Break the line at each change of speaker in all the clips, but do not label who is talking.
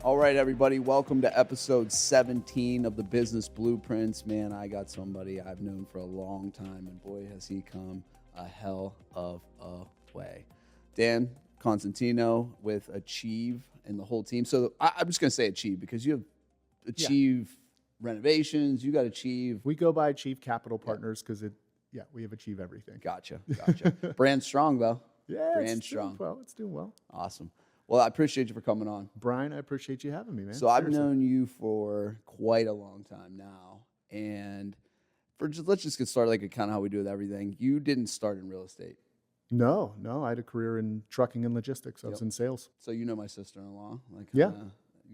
All right, everybody, welcome to episode 17 of the Business Blueprints. Man, I got somebody I've known for a long time, and boy, has he come a hell of a way. Dan Costantino with Achieve and the whole team. So I'm just going to say Achieve because you have Achieve renovations, you got Achieve.
We go by Achieve Capital Partners because we have Achieve everything.
Gotcha. Brand strong, though.
Yeah,
Brand strong.
It's doing well.
Awesome. Well, I appreciate you for coming on.
Bryan, I appreciate you having me, man.
So I've known you for quite a long time now. And let's just get started like kind of how we do with everything. You didn't start in real estate.
No. I had a career in trucking and logistics. I was in sales.
So you know my sister-in-law.
Yeah.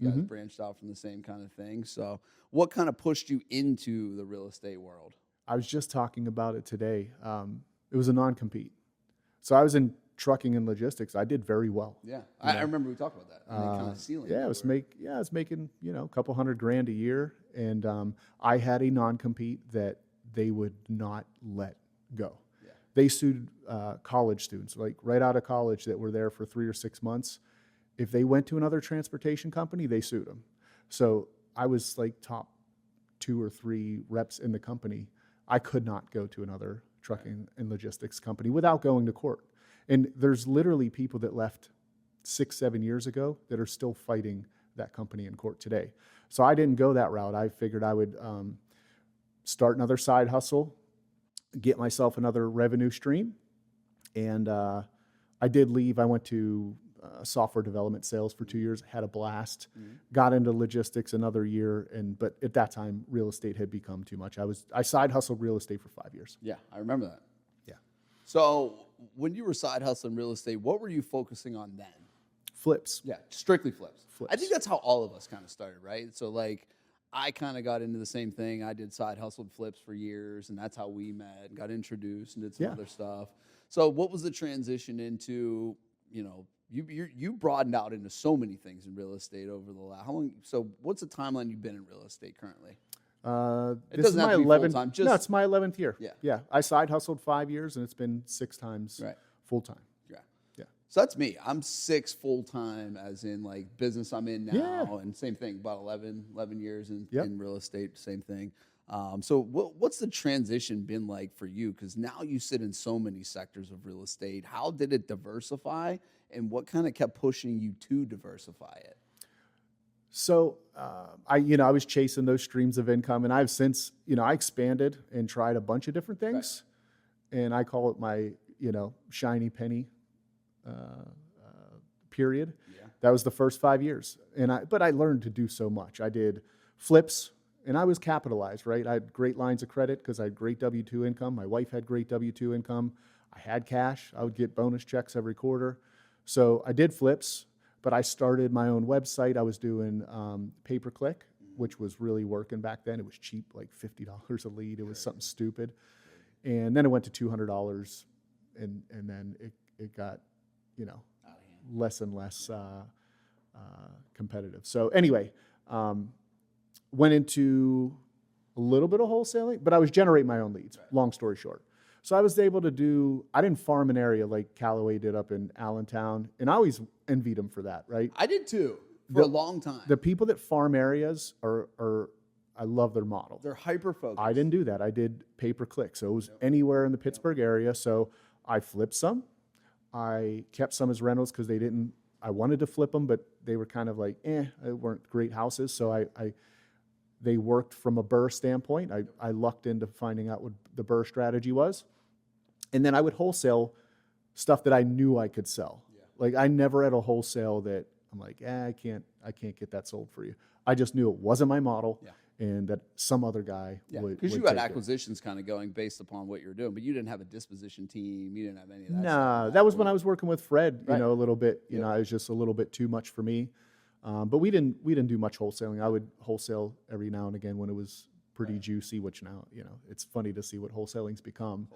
You guys branched out from the same kind of thing. So what kind of pushed you into the real estate world?
I was just talking about it today. It was a non-compete. So I was in trucking and logistics. I did very well.
Yeah, I remember we talked about that. Kind of ceiling.
I was making a couple $100,000 a year, and I had a non-compete that they would not let go. Yeah. They sued college students, like right out of college, that were there for 3 or 6 months. If they went to another transportation company, they sued them. So I was like top 2 or 3 reps in the company. I could not go to another trucking and logistics company without going to court. And there's literally people that left 6-7 years ago that are still fighting that company in court today. So I didn't go that route. I figured I would start another side hustle, get myself another revenue stream. And I did leave. I went to software development sales for 2 years, had a blast, got into logistics another year. But at that time, real estate had become too much. I side hustled real estate for 5 years.
Yeah, I remember that.
Yeah.
So when you were side hustling real estate, what were you focusing on then?
Flips.
Yeah, strictly flips. I think that's how all of us kind of started, right? So like I kind of got into the same thing. I did side hustled flips for years, and that's how we met and got introduced and did some other stuff. So what was the transition into, you broadened out into so many things in real estate over the last, how long? So what's the timeline you've been in real estate currently?
This is my 11th.
No,
it's my 11th year.
Yeah.
I side hustled 5 years, and it's been 6 times full time. Yeah.
So that's me. I'm 6 full time, as in like business I'm in now, and same thing. About 11 years in real estate, same thing. So what's the transition been like for you? Because now you sit in so many sectors of real estate. How did it diversify, and what kind of kept pushing you to diversify it?
So I was chasing those streams of income, and I've since, I expanded and tried a bunch of different things, and I call it my, shiny penny period. Yeah. That was the first 5 years, but I learned to do so much. I did flips, and I was capitalized, right? I had great lines of credit because I had great W-2 income. My wife had great W-2 income. I had cash. I would get bonus checks every quarter. So I did flips. But I started my own website. I was doing pay-per-click, which was really working back then. It was cheap, like $50 a lead. It was something stupid. And then it went to $200, and then it got, less and less competitive. So anyway, went into a little bit of wholesaling, but I was generating my own leads, long story short. So I was able to I didn't farm an area like Callaway did up in Allentown, and I always envied them for that, right?
I did too, for a long time.
The people that farm areas I love their model.
They're hyper-focused.
I didn't do that. I did pay-per-click, so it was anywhere in the Pittsburgh area. So I flipped some. I kept some as rentals because I wanted to flip them, but they were kind of like, they weren't great houses. So they worked from a BRRRR standpoint. I lucked into finding out what the BRRRR strategy was. And then I would wholesale stuff that I knew I could sell. Yeah. Like I never had a wholesale that I'm like, I can't get that sold for you. I just knew it wasn't my model, and that some other guy would.
Because you had acquisitions kind of going based upon what you were doing, but you didn't have a disposition team. You didn't have any of that.
Nah, that was when I was working with Fred. A little bit. You know, it was just a little bit too much for me. But we didn't do much wholesaling. I would wholesale every now and again when it was pretty juicy, which now, it's funny to see what wholesaling's become.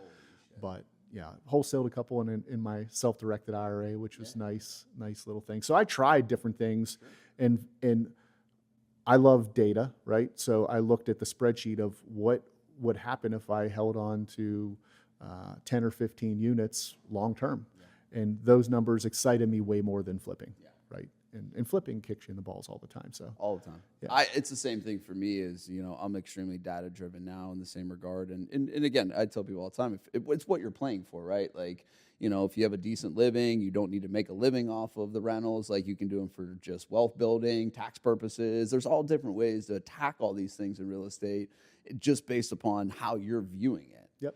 But wholesaled a couple in my self-directed IRA, which was nice little thing. So I tried different things, and I love data, right? So I looked at the spreadsheet of what would happen if I held on to 10 or 15 units long term. And those numbers excited me way more than flipping, right? and flipping kicks you in the balls all the time. So
all the time.
Yeah.
It's the same thing for me. Is I'm extremely data driven now in the same regard. And again, I tell people all the time, it's what you're playing for, right? Like if you have a decent living, you don't need to make a living off of the rentals. Like you can do them for just wealth building, tax purposes. There's all different ways to attack all these things in real estate, just based upon how you're viewing it.
Yep.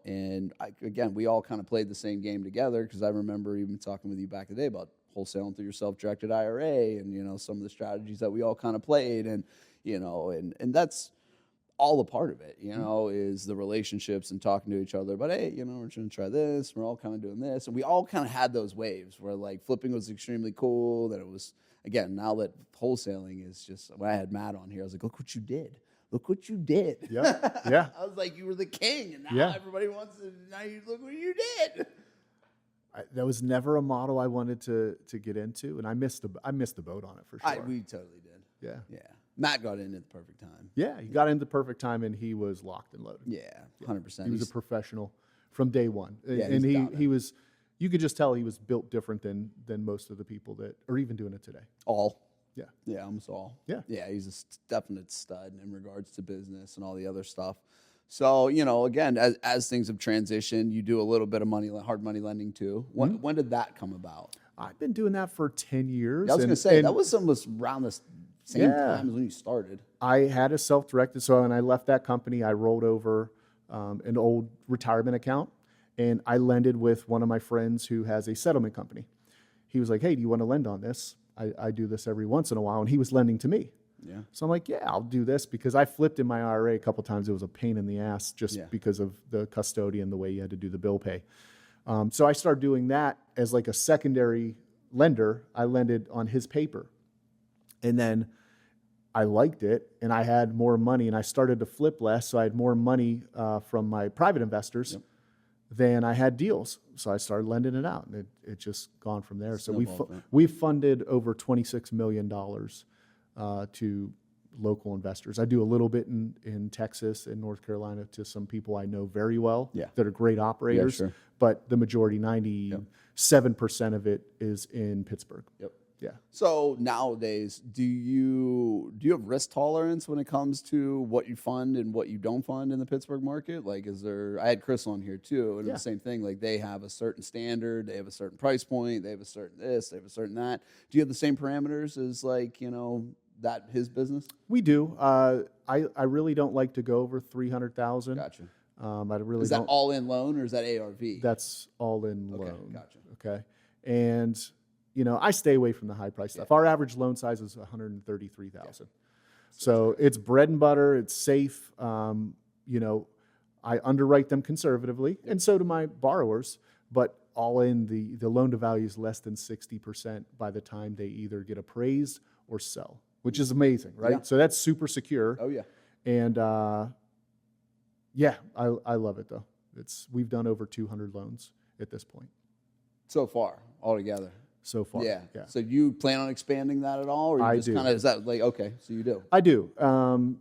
And again, we all kind of played the same game together, because I remember even talking with you back in the day about wholesaling through your self-directed IRA and some of the strategies that we all kind of played, and that's all a part of it, is the relationships and talking to each other about, hey, we're going to try this, we're all kind of doing this, and we all kind of had those waves where like flipping was extremely cool, that it was, again, now that wholesaling is just, when I had Matt on here, I was like, look what you did. Look what you did.
Yeah.
I was like, you were the king, and now everybody wants to. Now you look what you did.
That was never a model I wanted to get into, and I missed the boat on it for sure.
We totally did.
Yeah.
Matt got in at the perfect time.
Yeah, he got in the perfect time, and he was locked and loaded.
Yeah, 100%.
He was a professional from day one,
Yeah,
and he was. You could just tell he was built different than most of the people that are even doing it today.
Yeah, almost all.
Yeah,
he's a definite stud in regards to business and all the other stuff. So, again, as things have transitioned, you do a little bit of hard money lending too. When did that come about?
I've been doing that for 10 years.
I was going to say, that was almost around the same time as when you started.
I had a self-directed, so when I left that company, I rolled over an old retirement account, and I lended with one of my friends who has a settlement company. He was like, hey, do you want to lend on this? I do this every once in a while, and he was lending to me.
Yeah.
So I'm like, yeah, I'll do this, because I flipped in my IRA a couple times. It was a pain in the ass just because of the custodian, the way you had to do the bill pay. So I started doing that as like a secondary lender. I lended on his paper. And then I liked it, and I had more money, and I started to flip less. So I had more money from my private investors than I had deals. So I started lending it out, and it just gone from there. So we funded over $26 million to local investors. I do a little bit in Texas and North Carolina to some people I know very well that are great operators, but the majority, 97% of it is in Pittsburgh.
Yep.
Yeah.
So nowadays, do you have risk tolerance when it comes to what you fund and what you don't fund in the Pittsburgh market? Like, I had Chris on here too, and the same thing. Like, they have a certain standard, they have a certain price point, they have a certain this, they have a certain that. Do you have the same parameters as that his business?
We do. I really don't like to go over 300,000.
Gotcha.
I really
is that all in loan, or is that ARV?
That's all in loan.
Gotcha.
Okay. And I stay away from the high price stuff. Our average loan size is $133,000. So it's bread and butter. It's safe. I underwrite them conservatively, and so do my borrowers. But all in, the loan to value is less than 60% by the time they either get appraised or sell, which is amazing, right? Yeah. So that's super secure.
Oh yeah.
And I love it though. We've done over 200 loans at this point.
So far, altogether.
So far.
Yeah. So you plan on expanding that at all? Or you
I
just
do.
Kind of, is that like, okay, so you do?
I do.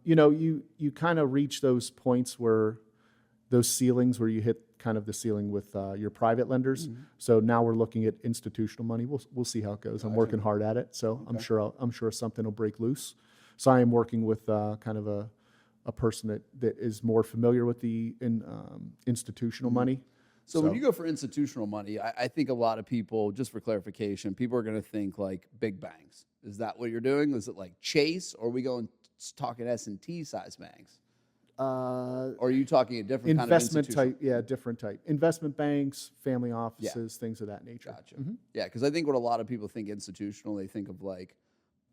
You kind of reach those points those ceilings where you hit kind of the ceiling with your private lenders. Mm-hmm. So now we're looking at institutional money. We'll see how it goes. I'm working hard at it. So okay. I'm sure something will break loose. So I am working with kind of a person that is more familiar with the institutional money.
So when you go for institutional money, I think a lot of people, just for clarification, people are going to think like big banks. Is that what you're doing? Is it like Chase, or are we talking S&T size banks? Or are you talking a different kind of
investment type? Yeah, different type. Investment banks, family offices, things of that nature.
Gotcha. Mm-hmm. Yeah, because I think what a lot of people think institutional, they think of like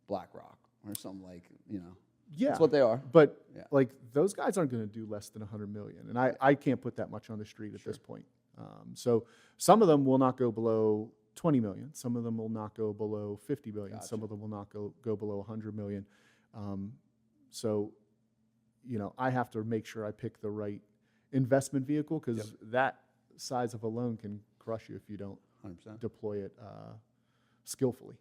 BlackRock or something like,
Yeah,
that's what they are.
But like those guys aren't going to do less than $100 million, and I can't put that much on the street at this point. So some of them will not go below 20 million. Some of them will not go below 50 million. Gotcha. Some of them will not go below 100 million. So, I have to make sure I pick the right investment vehicle, because that size of a loan can crush you if you don't
100%.
Deploy it skillfully.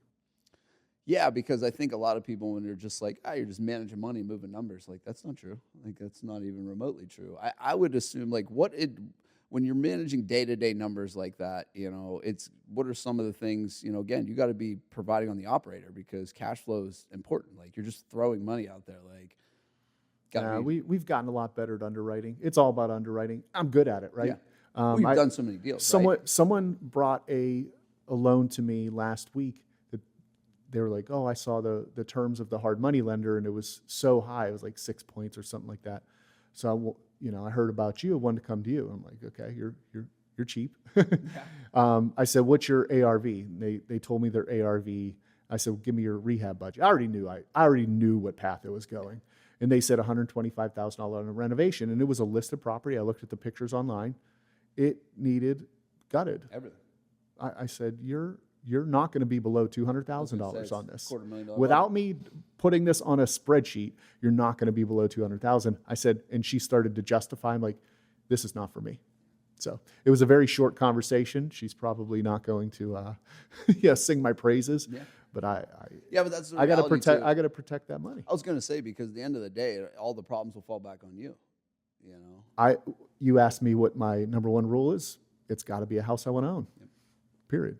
Yeah, because I think a lot of people, when they're just like, you're just managing money, moving numbers, like that's not true. Like that's not even remotely true. I would assume like when you're managing day-to-day numbers like that, it's what are some of the things, again, you got to be providing on the operator because cash flow is important. Like you're just throwing money out there. Like,
we've gotten a lot better at underwriting. It's all about underwriting. I'm good at it, right?
Yeah. You've done so many deals, right?
Someone brought a loan to me last week that they were like, oh, I saw the terms of the hard money lender and it was so high. It was like 6 points or something like that. So I heard about you. I wanted to come to you. I'm like, okay, you're cheap. I said, what's your ARV? And they told me their ARV. I said, well, give me your rehab budget. I already knew what path it was going. And they said $125,000 on a renovation. And it was a listed property. I looked at the pictures online. It needed gutted.
Everything.
I said, you're not going to be below $200,000 on this.
$250,000
Without me putting this on a spreadsheet, you're not going to be below $200,000. I said, and she started to justify. I'm like, this is not for me. So it was a very short conversation. She's probably not going to, sing my praises. Yeah. But
but that's the
I got to protect.
too.
I got to protect that money.
I was going to say because at the end of the day, all the problems will fall back on you.
You asked me what my number one rule is. It's got to be a house I want to own. Yep. Period.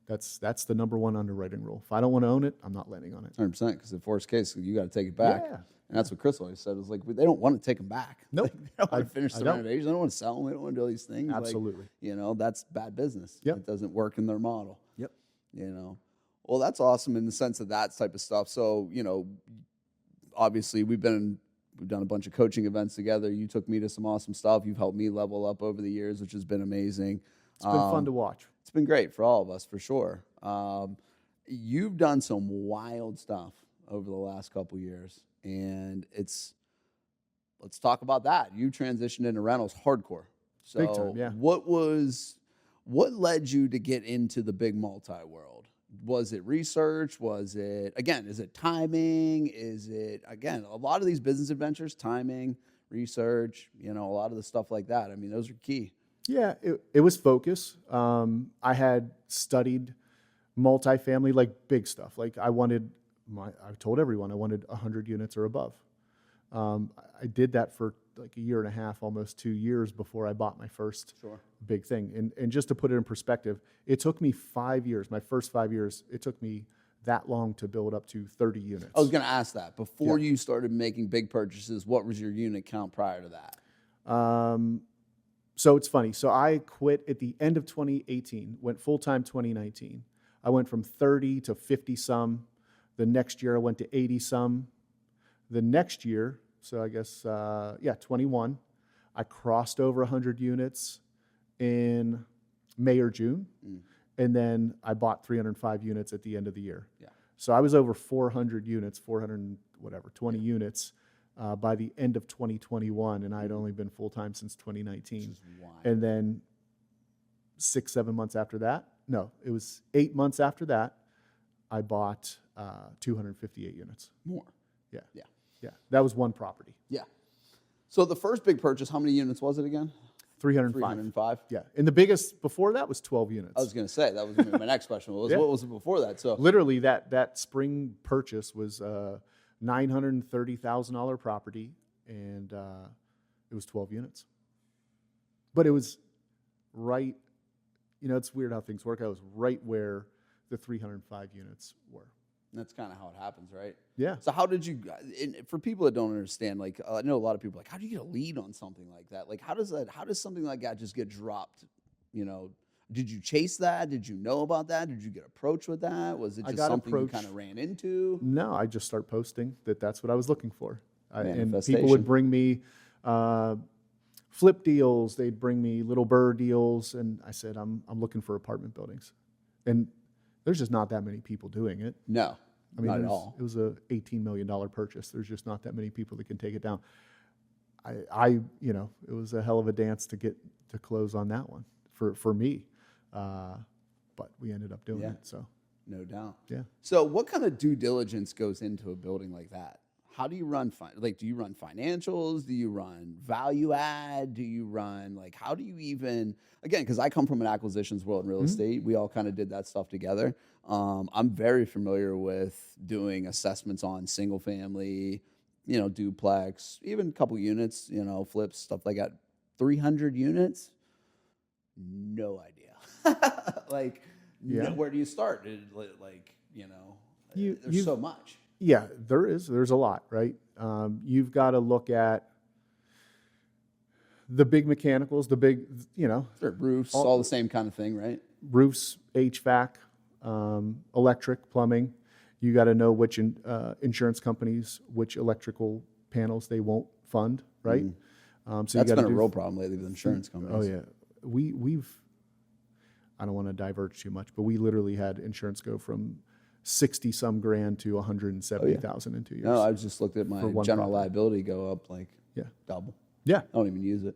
That's the number one underwriting rule. If I don't want to own it, I'm not lending on it.
100%. Because in worst case, you got to take it back. Yeah. And that's what Chris always said. It was like they don't want to take them back.
Nope.
They don't want to finish the renovation. They don't want to sell them. They don't want to do all these things.
Absolutely.
That's bad business.
Yep.
It doesn't work in their model.
Yep.
Well, that's awesome in the sense of that type of stuff. So, obviously we've done a bunch of coaching events together. You took me to some awesome stuff. You've helped me level up over the years, which has been amazing.
It's been fun to watch.
It's been great for all of us, for sure. You've done some wild stuff over the last couple years, and let's talk about that. You transitioned into rentals hardcore. So
big time, yeah.
What led you to get into the big multi world? Was it research? Is it timing? Is it, again, a lot of these business adventures, timing, research, a lot of the stuff like that. I mean, those are key.
Yeah, it was focus. I had studied multifamily, like big stuff. Like I told everyone I wanted 100 units or above. I did that for like a year and a half, almost 2 years before I bought my first big thing. And just to put it in perspective, it took me 5 years, my first 5 years, it took me that long to build up to 30 units.
I was going to ask that. Before you started making big purchases, what was your unit count prior to that?
So it's funny. So I quit at the end of 2018, went full-time 2019. I went from 30 to 50 some. The next year I went to 80 some. The next year, so I guess, 21, I crossed over 100 units in May or June. And then I bought 305 units at the end of the year. Yeah. So I was over 400 units, 20 units by the end of 2021. And I had only been full-time since 2019. And then 6-7 months after that, no, it was 8 months after that, I bought 258 units.
More.
Yeah. Yeah. Yeah. That was one property.
Yeah. So the first big purchase, how many units was it again?
305.
305?
Yeah. And the biggest before that was 12 units.
I was going to say, that was my next question. What was it before that? So
literally that spring purchase was a $930,000 property, and it was 12 units. But it was right, it's weird how things work. I was right where the 305 units were.
That's kind of how it happens, right?
Yeah.
So how did you, for people that don't understand, like I know a lot of people are like, how do you get a lead on something like that? Like how does something like that just get dropped? Did you chase that? Did you know about that? Did you get approached with that? Was it just something you kind of ran into?
No, I just started posting that's what I was looking for. And people would bring me flip deals. They'd bring me little bird deals. And I said, I'm looking for apartment buildings. And there's just not that many people doing it.
No,
I mean,
not at all.
It was a $18 million purchase. There's just not that many people that can take it down. It was a hell of a dance to get to close on that one for me. But we ended up doing it. So
no doubt.
Yeah.
So what kind of due diligence goes into a building like that? How do you run, do you run financials? Do you run value add? Do you run, how do you even, again, because I come from an acquisitions world in real estate. We all kind of did that stuff together. I'm very familiar with doing assessments on single family, duplex, even a couple units, flips, stuff like that. 300 units? no idea. Like, where do you start? Like, there's so much.
Yeah, there's a lot, right? You've got to look at the big mechanicals, the big,
Sure, roofs, all the same kind of thing, right?
Roofs, HVAC, electric, plumbing. You got to know which insurance companies, which electrical panels they won't fund, right? So
that's been a real problem lately with insurance companies.
Oh yeah, we've. I don't want to diverge too much, but we literally had insurance go from 60 some grand to 170,000 in 2 years.
No, I just looked at my general liability go up like double.
Yeah,
I don't even use it.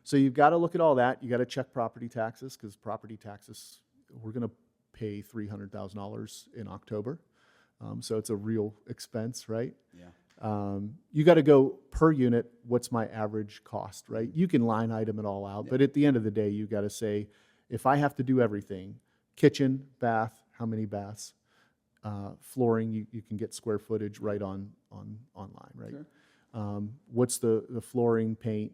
So you've got to look at all that. You got to check property taxes because property taxes, we're going to pay $300,000 in October. So it's a real expense, right?
Yeah.
You got to go per unit. What's my average cost, right? You can line item it all out, but at the end of the day, you got to say, if I have to do everything, kitchen, bath, how many baths, flooring, you can get square footage right online, right? Sure. What's the flooring, paint,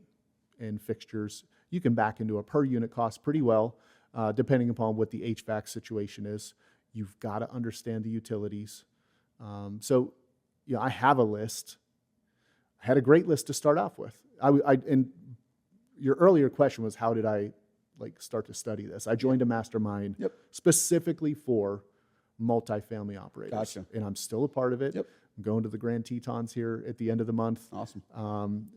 and fixtures? You can back into a per unit cost pretty well, depending upon what the HVAC situation is. You've got to understand the utilities. So, I have a list. I had a great list to start off with. And your earlier question was, how did I start to study this? I joined a mastermind specifically for multifamily operators.
Gotcha.
And I'm still a part of it.
Yep.
I'm going to the Grand Tetons here at the end of the month.
Awesome.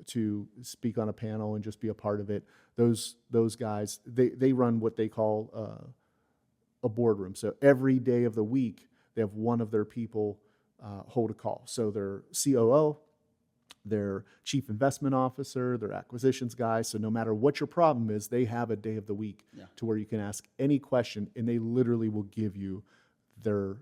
To speak on a panel and just be a part of it. Those guys, they run what they call a boardroom. So every day of the week, they have one of their people hold a call. So their COO, their chief investment officer, their acquisitions guy. So no matter what your problem is, they have a day of the week to where you can ask any question, and they literally will give you their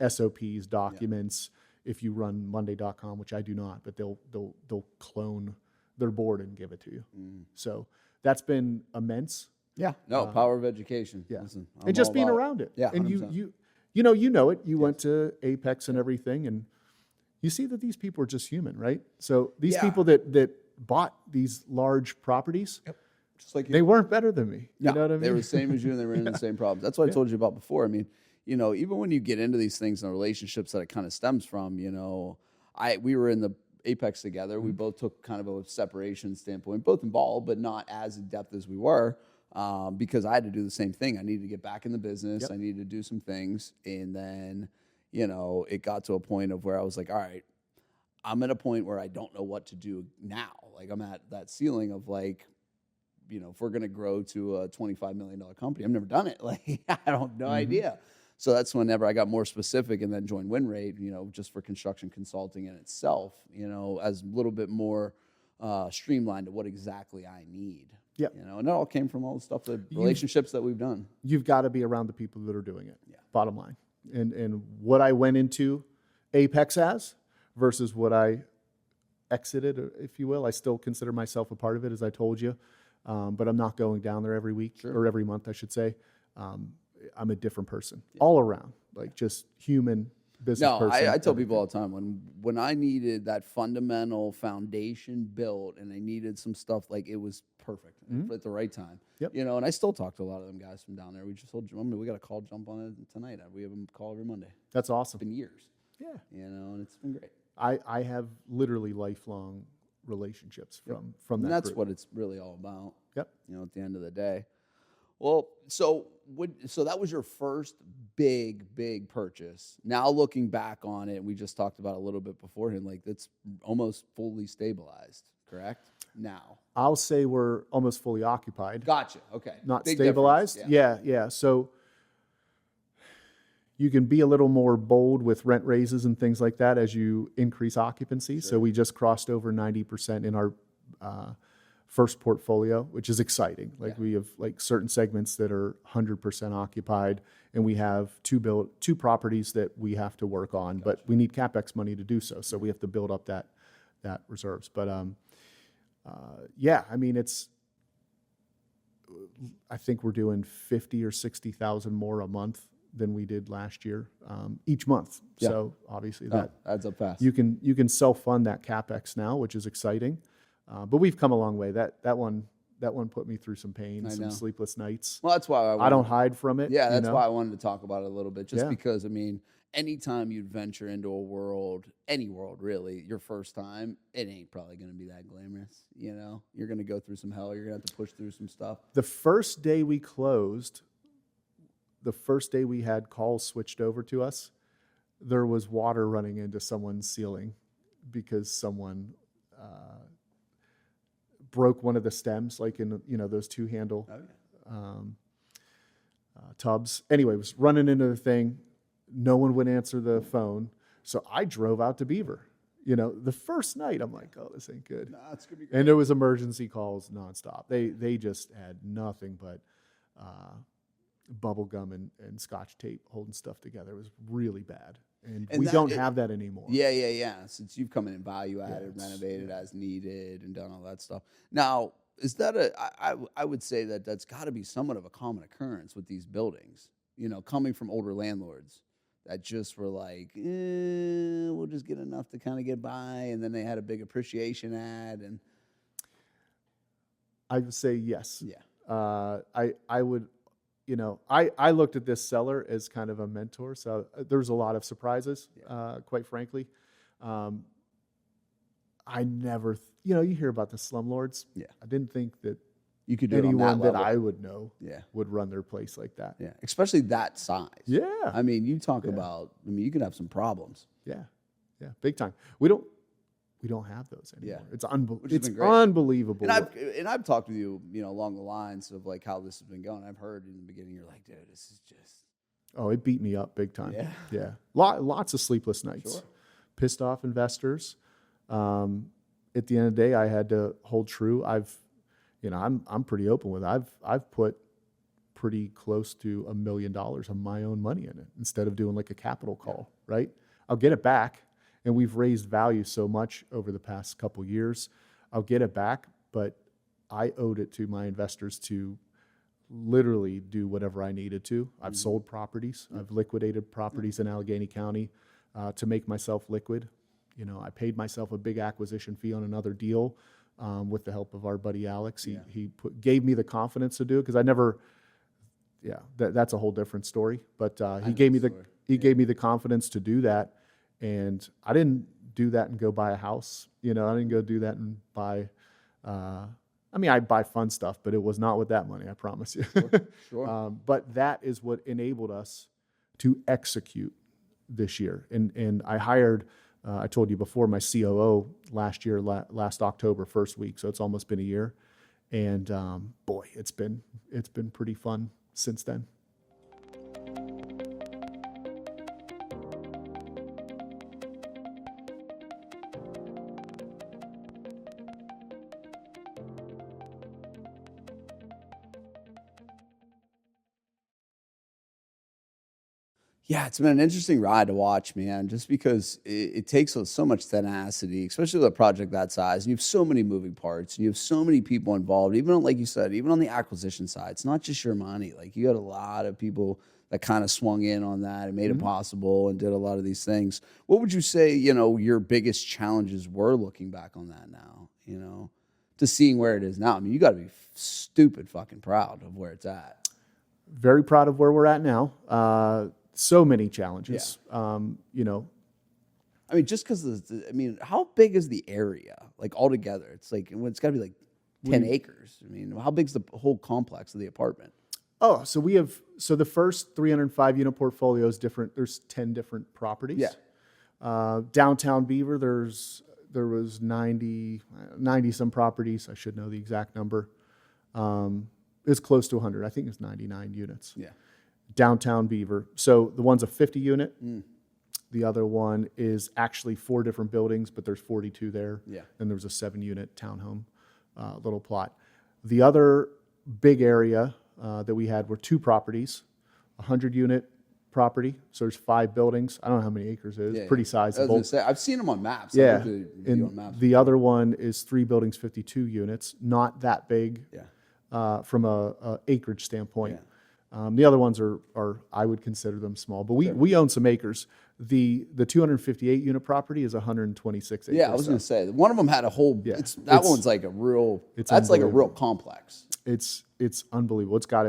SOPs, documents. If you run Monday.com, which I do not, but they'll clone their board and give it to you. So that's been immense.
Yeah. No, power of education.
Yeah.
Listen,
and just being around it.
Yeah.
And
100%.
you know it. You went to Apex and everything, and you see that these people are just human, right? So these people that bought these large properties,
just like
they weren't better than me.
No,
you know what I mean?
They were the same as you, and they were in the same problems. That's what I told you about before. I mean, even when you get into these things and relationships that it kind of stems from, we were in the Apex together. We both took kind of a separation standpoint, both involved, but not as in depth as we were, because I had to do the same thing. I needed to get back in the business. I needed to do some things. And then, it got to a point of where I was like, all right, I'm at a point where I don't know what to do now. Like, I'm at that ceiling of if we're going to grow to a $25 million company, I've never done it. Like, I don't have no idea. So that's whenever I got more specific and then joined WinRate, just for construction consulting in itself, as a little bit more streamlined to what exactly I need.
Yeah.
And it all came from all the stuff, the relationships that we've done.
You've got to be around the people that are doing it. Yeah. Bottom line. And what I went into Apex as versus what I exited, if you will. I still consider myself a part of it, as I told you. But I'm not going down there every week or every month, I should say. I'm a different person all around, just human business person.
I tell people all the time, when I needed that fundamental foundation built and I needed some stuff, it was perfect at the right time.
Yep.
And I still talk to a lot of them guys from down there. We just told we got a call jump on it tonight. We have a call every Monday.
That's awesome.
It's been years.
Yeah.
And it's been great.
I have literally lifelong relationships from that.
And that's
group.
what it's really all about.
Yep.
At the end of the day. Well, so that was your first big purchase. Now looking back on it, we just talked about a little bit beforehand, that's almost fully stabilized, correct? Now.
I'll say we're almost fully occupied.
Gotcha. Okay.
Not
big
stabilized. Yeah. So you can be a little more bold with rent raises and things like that as you increase occupancy. Sure. So we just crossed over 90% in our first portfolio, which is exciting. We have certain segments that are 100% occupied, and we have two properties that we have to work on, but we need CapEx money to do so. So we have to build up that reserves. But I think we're doing 50 or 60,000 more a month than we did last year, each month. Yeah. So obviously that
adds up fast.
You can self-fund that CapEx now, which is exciting. But we've come a long way. That one, put me through some pain, some sleepless nights.
Well, that's why
I don't hide from it.
Yeah, that's why I wanted to talk about it a little bit, just because, I mean, anytime you'd venture into a world, any world really, your first time, it ain't probably going to be that glamorous, you know? You're going to go through some hell. You're going to have to push through some stuff.
The first day we closed, the first day we had calls switched over to us, there was water running into someone's ceiling because someone broke one of the stems, like in, you know, those two-handle tubs. Anyway, it was running into the thing. No one would answer the phone. So I drove out to Beaver. You know, the first night, I'm like, oh, this ain't good.
Nah, it's gonna be great.
And there was emergency calls nonstop. They just had nothing but bubble gum and scotch tape holding stuff together. It was really bad. And we don't have that anymore.
Yeah. Since you've come in and value added, renovated as needed, and done all that stuff. Now, is that I would say that that's got to be somewhat of a common occurrence with these buildings, you know, coming from older landlords that just were like, we'll just get enough to kind of get by, and then they had a big appreciation ad. And
I would say yes.
Yeah.
I would, you know, I looked at this seller as kind of a mentor, so there's a lot of surprises, quite frankly. I never, you know, you hear about the slumlords.
Yeah.
I didn't think that
you could do
anyone that I would know
yeah.
would run their place like that.
Yeah, especially that size.
Yeah.
I mean, you talk about, I mean, you could have some problems.
Yeah. Yeah, big time. We don't have those anymore.
Yeah.
It's unbelievable.
And I've talked with you, you know, along the lines of like how this has been going. I've heard in the beginning you're like, dude, this is just.
Oh, it beat me up big time.
Yeah.
Yeah. Lots of sleepless nights.
Sure.
Pissed off investors. At the end of the day, I had to hold true. I'm pretty open with it. I've put pretty close to $1 million of my own money in it instead of doing like a capital call, right? I'll get it back. And we've raised value so much over the past couple years. I'll get it back, but I owed it to my investors to literally do whatever I needed to. I've sold properties. I've liquidated properties in Allegheny County to make myself liquid. You know, I paid myself a big acquisition fee on another deal with the help of our buddy Alex. He gave me the confidence to do it because I never. Yeah, that's a whole different story. But he gave me the confidence to do that. And I didn't do that and go buy a house. You know, I didn't go do that and buy, I buy fun stuff, but it was not with that money, I promise you.
Sure.
But that is what enabled us to execute this year. And I hired, I told you before, my COO last year, last October, first week. So it's almost been a year. And boy, it's been pretty fun since then.
Yeah, it's been an interesting ride to watch, man, just because it takes so much tenacity, especially with a project that size. And you have so many moving parts, and you have so many people involved, even on, like you said, even on the acquisition side. It's not just your money. Like, you got a lot of people that kind of swung in on that and made it possible and did a lot of these things. What would you say, you know, your biggest challenges were looking back on that now, you know, to seeing where it is now? I mean, you got to be stupid fucking proud of where it's at.
Very proud of where we're at now. So many challenges, you know.
I mean, just because, how big is the area, like, altogether? It's like, it's got to be like 10 acres. I mean, how big's the whole complex of the apartment?
Oh, so the first 305 unit portfolio is different. There's 10 different properties.
Yeah.
Downtown Beaver, there was 90 some properties. I should know the exact number. It's close to 100. I think it's 99 units.
Yeah.
Downtown Beaver. So the one's a 50 unit. The other one is actually 4 different buildings, but there's 42 there.
Yeah.
And there's a 7 unit townhome little plot. The other big area that we had were 2 properties, a 100 unit property. So there's 5 buildings. I don't know how many acres it is. Pretty sizable.
I was gonna say, I've seen them on maps.
Yeah. And the other one is 3 buildings, 52 units. Not that big.
Yeah.
From a acreage standpoint. Yeah. The other ones are I would consider them small, but we own some acres. The 258 unit property is 126 acres.
Yeah, I was going to say one of them had a whole.
Yeah,
that one's like a real. That's like a real complex.
It's unbelievable. It's got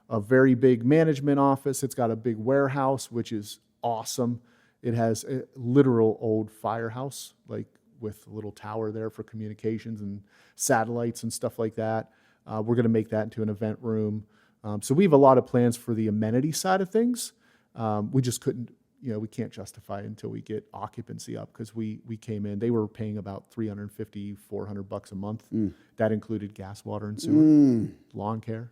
a very big management office. It's got a big warehouse, which is awesome. It has a literal old firehouse, like with a little tower there for communications and satellites and stuff like that. We're going to make that into an event room. So we have a lot of plans for the amenity side of things. We just couldn't, we can't justify it until we get occupancy up, because we came in, they were paying about $350, $400 a month. That included gas, water, and sewer, lawn care.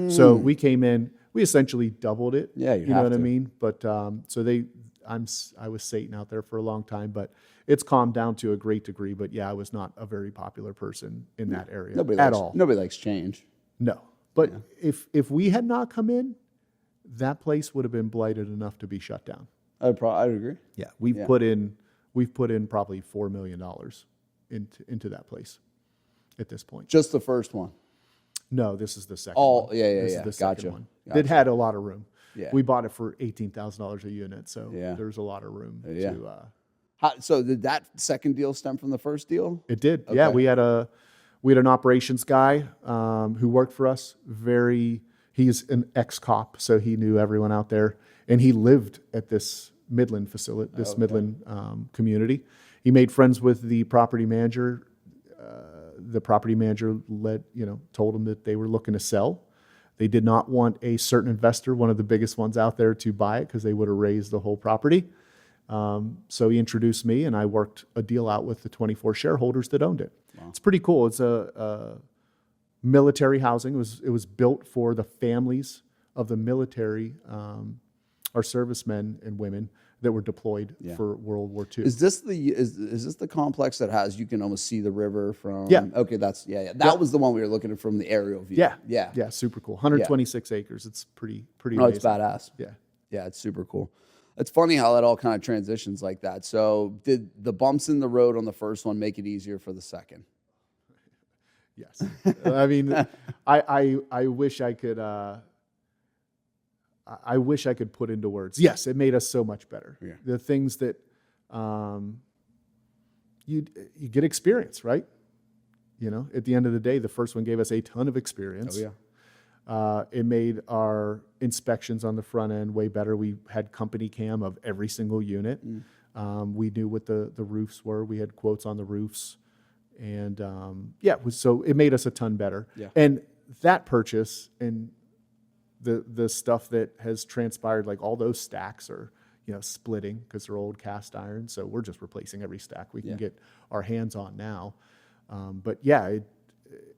So we came in, we essentially doubled it.
Yeah,
you know what I mean? But I was Satan out there for a long time, but it's calmed down to a great degree. But yeah, I was not a very popular person in that area at all.
Nobody likes change.
No. But if we had not come in, that place would have been blighted enough to be shut down.
I'd agree.
Yeah, we've put in probably $4 million into that place at this point.
Just the first one.
No, this is the second one. This is the second one. It had a lot of room.
Yeah.
We bought it for $18,000 a unit, so there's a lot of room to.
So did that second deal stem from the first deal?
It did. Okay. Yeah, we had an operations guy who worked for us. He's an ex-cop, so he knew everyone out there, and he lived at this Midland facility, Midland community. He made friends with the property manager. The property manager told him that they were looking to sell. They did not want a certain investor, one of the biggest ones out there, to buy it, because they would have raised the whole property. So he introduced me, and I worked a deal out with the 24 shareholders that owned it. Wow. It's pretty cool. It's a military housing. It was built for the families of the military, our servicemen and women that were deployed for World War II.
Is this the complex that has, you can almost see the river from?
Yeah.
Okay, that was the one we were looking at from the aerial view.
Yeah, super cool. 126 acres. It's pretty amazing.
It's badass. Yeah, it's super cool. It's funny how that all kind of transitions like that. So did the bumps in the road on the first one make it easier for the second?
Yes. I mean, I wish I could. I wish I could put into words. Yes, it made us so much better. Yeah. The things that you get experience, right? At the end of the day, the first one gave us a ton of experience.
Oh yeah.
It made our inspections on the front end way better. We had company cam of every single unit. We knew what the roofs were. We had quotes on the roofs, and so it made us a ton better. Yeah. And that purchase and the stuff that has transpired, like all those stacks are, splitting because they're old cast iron. So we're just replacing every stack we can get our hands on now. But yeah,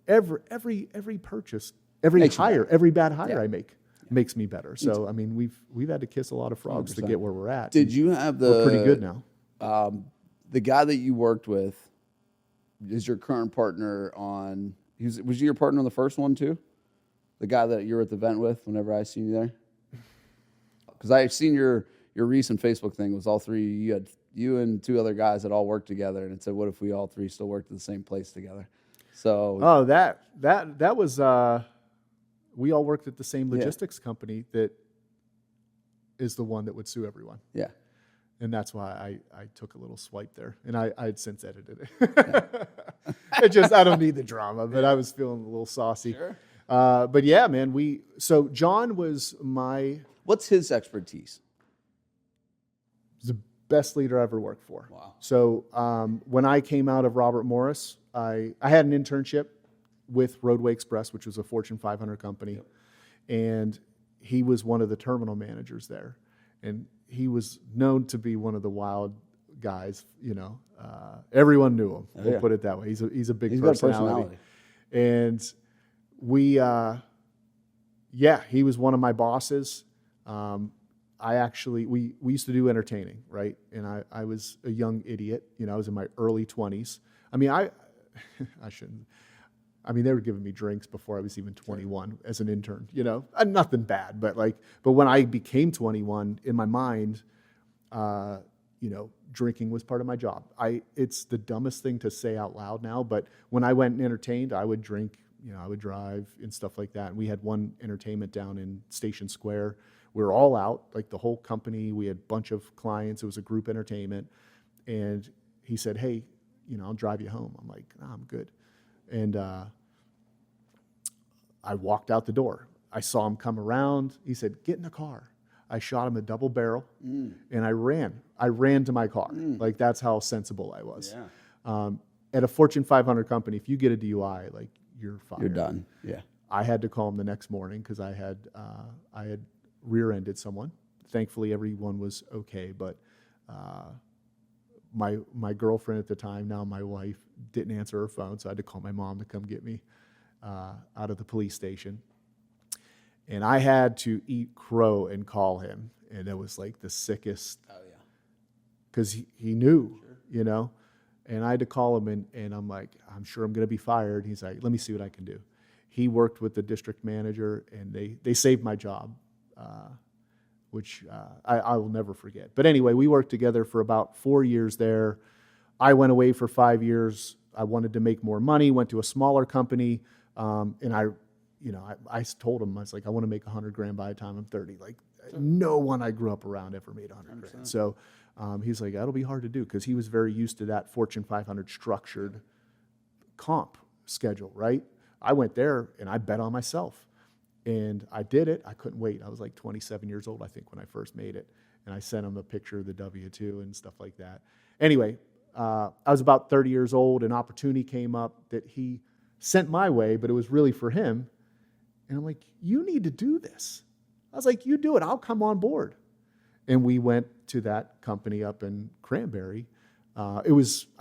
every purchase, every bad hire I make makes me better. So I mean, we've had to kiss a lot of frogs 100%. To get where we're at.
Did you have
we're pretty good now.
The guy that you worked with is your current partner on? Was he your partner on the first one too? The guy that you were at the event with whenever I seen you there? Because I've seen your recent Facebook thing was all three. You and two other guys that all worked together, and it said, "What if we all three still worked at the same place together?" So
that was we all worked at the same logistics company that is the one that would sue everyone.
Yeah.
And that's why I took a little swipe there, and I had since edited it. I don't need the drama, but I was feeling a little saucy.
Sure.
But yeah, man, so John was
what's his expertise?
He's the best leader I ever worked for.
Wow.
So when I came out of Robert Morris, I had an internship with Roadway Express, which was a Fortune 500 company. Yep. And he was one of the terminal managers there. And he was known to be one of the wild guys, everyone knew him. We'll put it that way. He's a big personality. And he was one of my bosses. We used to do entertaining, right? And I was a young idiot. I was in my early 20s. I mean, I shouldn't. I mean, they were giving me drinks before I was even 21 as an intern. Nothing bad, but when I became 21, in my mind, drinking was part of my job. It's the dumbest thing to say out loud now, but when I went and entertained, I would drink. I would drive and stuff like that. And we had one entertainment down in Station Square We were all out, like the whole company. We had a bunch of clients. It was a group entertainment. And he said, hey, I'll drive you home. I'm like, nah, I'm good. And I walked out the door. I saw him come around. He said, get in the car. I shot him a double barrel, and I ran. I ran to my car. Like, that's how sensible I was.
Yeah.
At a Fortune 500 company, if you get a DUI, like, you're fired.
You're done. Yeah.
I had to call him the next morning because I had rear-ended someone. Thankfully, everyone was okay, but my girlfriend at the time, now my wife, didn't answer her phone, so I had to call my mom to come get me out of the police station. And I had to eat crow and call him, and it was like the sickest. Oh yeah. Because he knew, sure. And I had to call him, and I'm like, I'm sure I'm going to be fired. He's like, let me see what I can do. He worked with the district manager, and they saved my job, which I will never forget. But anyway, we worked together for about 4 years there. I went away for 5 years. I wanted to make more money, went to a smaller company, and I told him, I was like, I want to make $100,000 by the time I'm 30. Like, no one I grew up around ever made $100,000. So he's like, that'll be hard to do, because he was very used to that Fortune 500 structured comp schedule, right? I went there and I bet on myself, and I did it. I couldn't wait. I was like 27 years old, I think, when I first made it, and I sent him a picture of the W-2 and stuff like that. Anyway, I was about 30 years old. An opportunity came up that he sent my way, but it was really for him. And I'm like, you need to do this. I was like, you do it. I'll come on board. And we went to that company up in Cranberry. I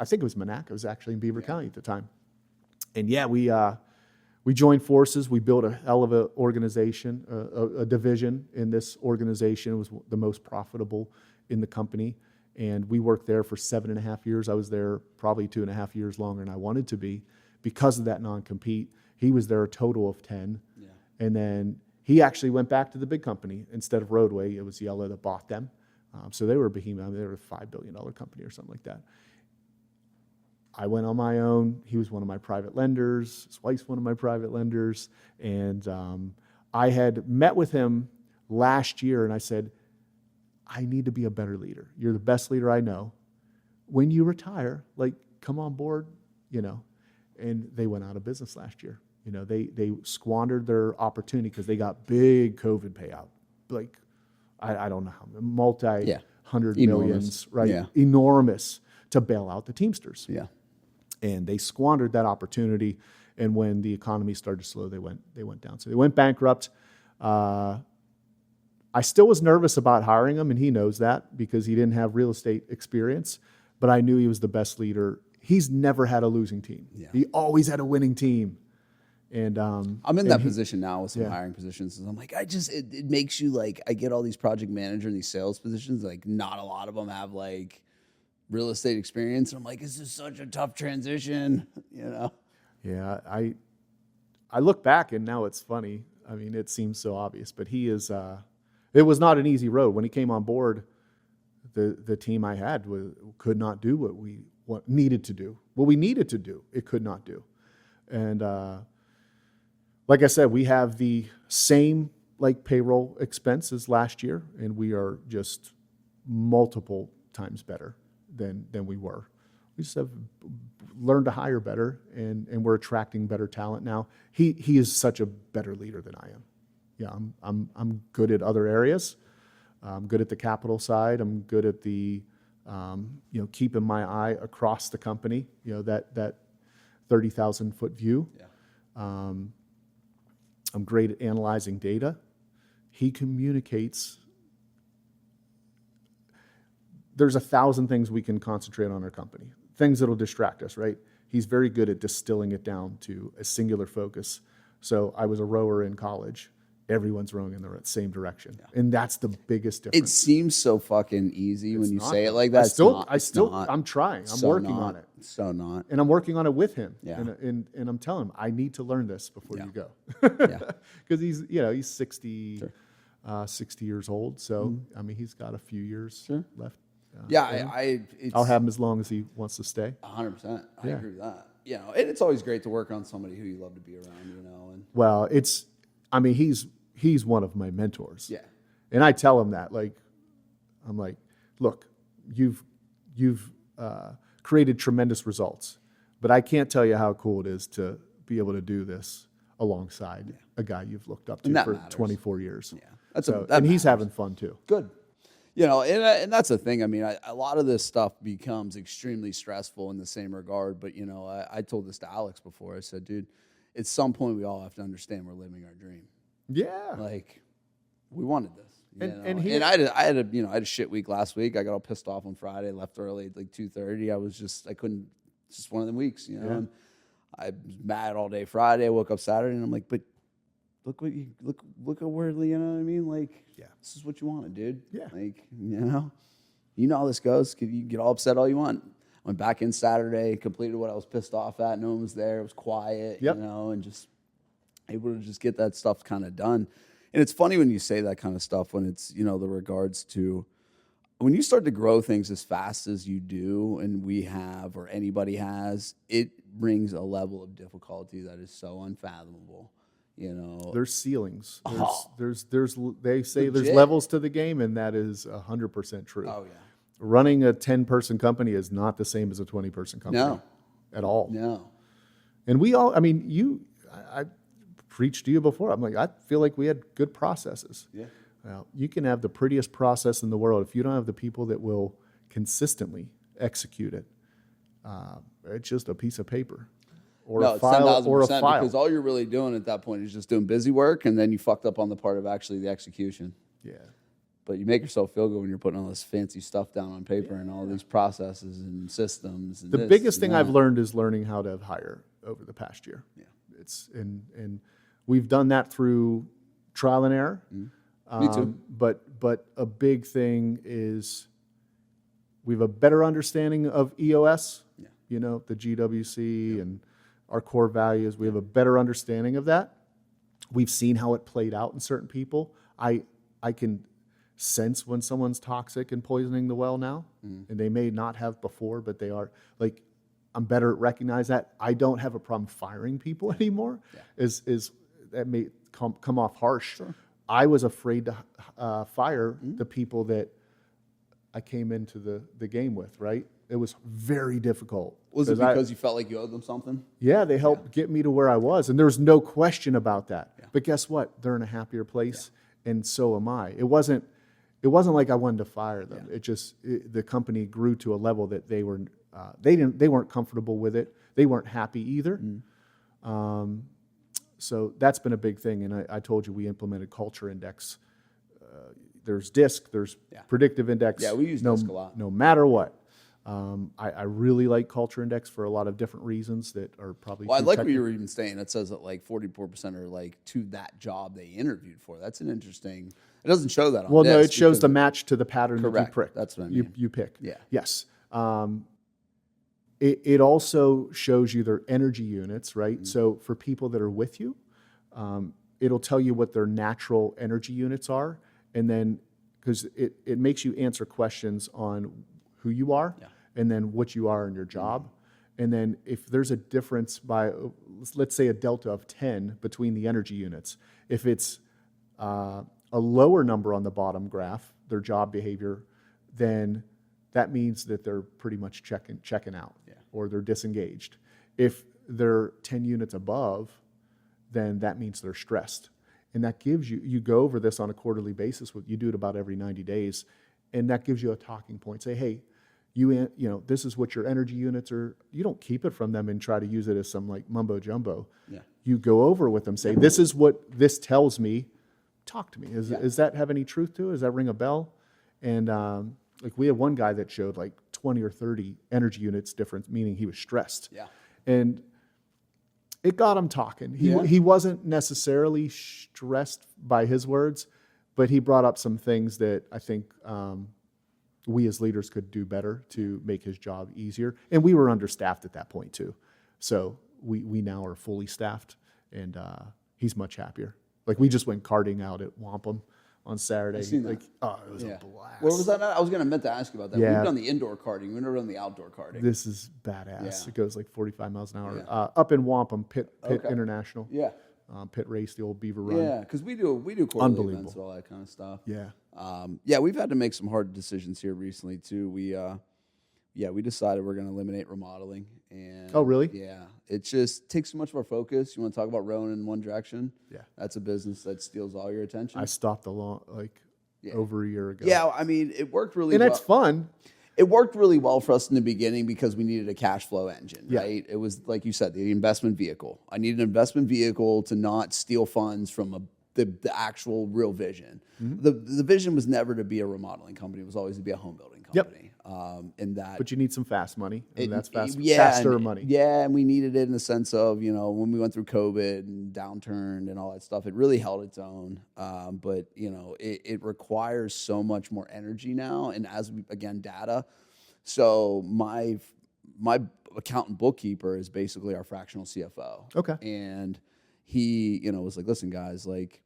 think it was Monaco. It was actually in Beaver County at the time. And yeah, we joined forces. We built a hell of an organization, a division in this organization. It was the most profitable in the company. And we worked there for 7.5 years. I was there probably 2.5 years longer than I wanted to be because of that non-compete. He was there a total of 10. Yeah. And then he actually went back to the big company. Instead of Roadway, it was Yellow that bought them. So they were a behemoth. I mean, they were a $5 billion company or something like that. I went on my own. He was one of my private lenders. His wife's one of my private lenders. And I had met with him last year, and I said, I need to be a better leader. You're the best leader I know. When you retire, like, come on board, And they went out of business last year. They squandered their opportunity because they got big COVID payout. Like, I don't know how, multi-hundred millions, right? Yeah. Enormous, to bail out the Teamsters. Yeah. And they squandered that opportunity. And when the economy started to slow, they went down. So they went bankrupt. I still was nervous about hiring him, and he knows that because he didn't have real estate experience. But I knew he was the best leader. He's never had a losing team. Yeah. He always had a winning team. And
I'm in that position now with some hiring positions. And I'm like, it makes you like, I get all these project manager and these sales positions. Like, not a lot of them have like real estate experience. And I'm like, this is such a tough transition,
Yeah, I look back and now it's funny. I mean, it seems so obvious, but he is. It was not an easy road when he came on board. The team I had could not do what we needed to do. What we needed to do, it could not do. And like I said, we have the same payroll expenses last year, and we are just multiple times better than we were. We just have learned to hire better, and we're attracting better talent now. He is such a better leader than I am. Yeah, I'm good at other areas. I'm good at the capital side. I'm good at the keeping my eye across the company. That 30,000 foot view. Yeah. I'm great at analyzing data. He communicates. There's 1,000 things we can concentrate on our company, things that'll distract us, right? He's very good at distilling it down to a singular focus. So I was a rower in college. Everyone's rowing in the same direction. Yeah. And that's the biggest difference.
It seems so fucking easy when you say it like that.
I'm trying. I'm working on it.
It's so not.
And I'm working on it with him. Yeah. And I'm telling him, I need to learn this before you go. Because he's 60, sure. 60 years old. So, I mean, he's got a few years left.
I'll
have him as long as he wants to stay.
100%. I agree with that. And it's always great to work on somebody who you love to be around, And
well, he's one of my mentors. Yeah. And I tell them that, like, I'm like, look, you've created tremendous results, but I can't tell you how cool it is to be able to do this alongside a guy you've looked up to for 24 years. Yeah, and he's having fun too.
Good. You know, and that's the thing. I mean, a lot of this stuff becomes extremely stressful in the same regard. But, you know, I told this to Alex before. I said, dude, at some point we all have to understand we're living our dream.
Yeah.
Like, we wanted this.
And
I had a shit week last week. I got all pissed off on Friday, left early at like 2:30. I couldn't, it's just one of them weeks, you know. Yeah. And I was mad all day Friday. I woke up Saturday and I'm like, but look at where, you know what I mean? Like, this is what you wanted, dude. Yeah. Like, you know how this goes. You can get all upset all you want. Went back in Saturday, completed what I was pissed off at. No one was there. It was quiet, you know, and just able to just get that stuff kind of done. And it's funny when you say that kind of stuff when it's, you know, the regards to when you start to grow things as fast as you do and we have or anybody has, it brings a level of difficulty that is so unfathomable. You know,
there's ceilings. There's they say legit. There's levels to the game, and that is 100% true. Oh yeah. Running a 10-person company is not the same as a 20-person company. No. At all. No. And we all, I mean, I preached to you before. I'm like, I feel like we had good processes. Yeah. Well, you can have the prettiest process in the world. If you don't have the people that will consistently execute it, it's just a piece of paper. Or a file, or a file.
Because all you're really doing at that point is just doing busy work, and then you fucked up on the part of actually the execution. Yeah. But you make yourself feel good when you're putting all this fancy stuff down on paper and all these processes and systems. And
the biggest thing I've learned is learning how to hire over the past year. Yeah. It's and we've done that through trial and error. Me too. But a big thing is we have a better understanding of EOS. Yeah. You know, the GWC and our core values. We have a better understanding of that. We've seen how it played out in certain people. I can sense when someone's toxic and poisoning the well now, and they may not have before, but they are. Like, I'm better at recognize that. I don't have a problem firing people anymore. Yeah. Is that may come off harsh. Sure. I was afraid to fire the people that I came into the game with, right? It was very difficult.
Was it because you felt like you owed them something?
Yeah, they helped get me to where I was, and there was no question about that. Yeah. But guess what? They're in a happier place, and so am I. It wasn't like I wanted to fire them. Yeah. It just the company grew to a level that they weren't comfortable with it. They weren't happy either. So that's been a big thing. And I told you we implemented Culture Index. There's DISC. There's Predictive Index.
Yeah, we use DISC a lot.
No matter what. I really like Culture Index for a lot of different reasons that are probably.
Well, I like what you were even saying. It says that like 44% are like to that job they interviewed for. That's an interesting. It doesn't show that on.
Well, no, it shows the match to the pattern that you pick.
That's what I mean.
You pick. Yeah. Yes. It also shows you their energy units, right? Mm-hmm. So for people that are with you, it'll tell you what their natural energy units are, and then because it makes you answer questions on who you are, and then what you are in your job. And then if there's a difference by, let's say a delta of 10 between the energy units, if it's a lower number on the bottom graph, their job behavior, then that means that they're pretty much checking out, or they're disengaged. If they're 10 units above, then that means they're stressed. And that gives you go over this on a quarterly basis. You do it about every 90 days. And that gives you a talking point. Say, hey, you know, this is what your energy units are. You don't keep it from them and try to use it as some like mumbo jumbo. Yeah. You go over with them, say, this is what this tells me. Talk to me. Does that have any truth to it? Does that ring a bell? And like we had one guy that showed like 20 or 30 energy units difference, meaning he was stressed. Yeah. And it got him talking. He wasn't necessarily stressed by his words, but he brought up some things that I think we as leaders could do better to make his job easier. And we were understaffed at that point too. So we now are fully staffed, and he's much happier. Like we just went karting out at Wampum on Saturday.
I've seen that.
Like, oh, it was a blast.
Where was that at? I was meant to ask you about that. Yeah. We've done the indoor karting. We've never done the outdoor karting.
This is badass. Yeah. It goes like 45 miles an hour. Up in Wampum, Pitt International.
Yeah.
pit race, the old Beaver Run.
Yeah, because we do quarterly events and all that kind of stuff.
Yeah.
We've had to make some hard decisions here recently too. We decided we're going to eliminate remodeling. And
oh, really?
Yeah, it just takes so much of our focus. You want to talk about rowing in one direction?
Yeah,
that's a business that steals all your attention.
I stopped over a year ago.
Yeah, I mean, it worked really well.
And it's fun.
It worked really well for us in the beginning because we needed a cash flow engine, right? It was, like you said, the investment vehicle. I needed an investment vehicle to not steal funds from the actual real vision. Mm-hmm. The vision was never to be a remodeling company. It was always to be a home building company.
But you need some fast money, and that's faster money.
Yeah, and we needed it in the sense of, when we went through COVID and downturn and all that stuff, it really held its own. But, it requires so much more energy now. And data. So my accountant bookkeeper is basically our fractional CFO.
Okay.
And he, was like, listen, guys, like,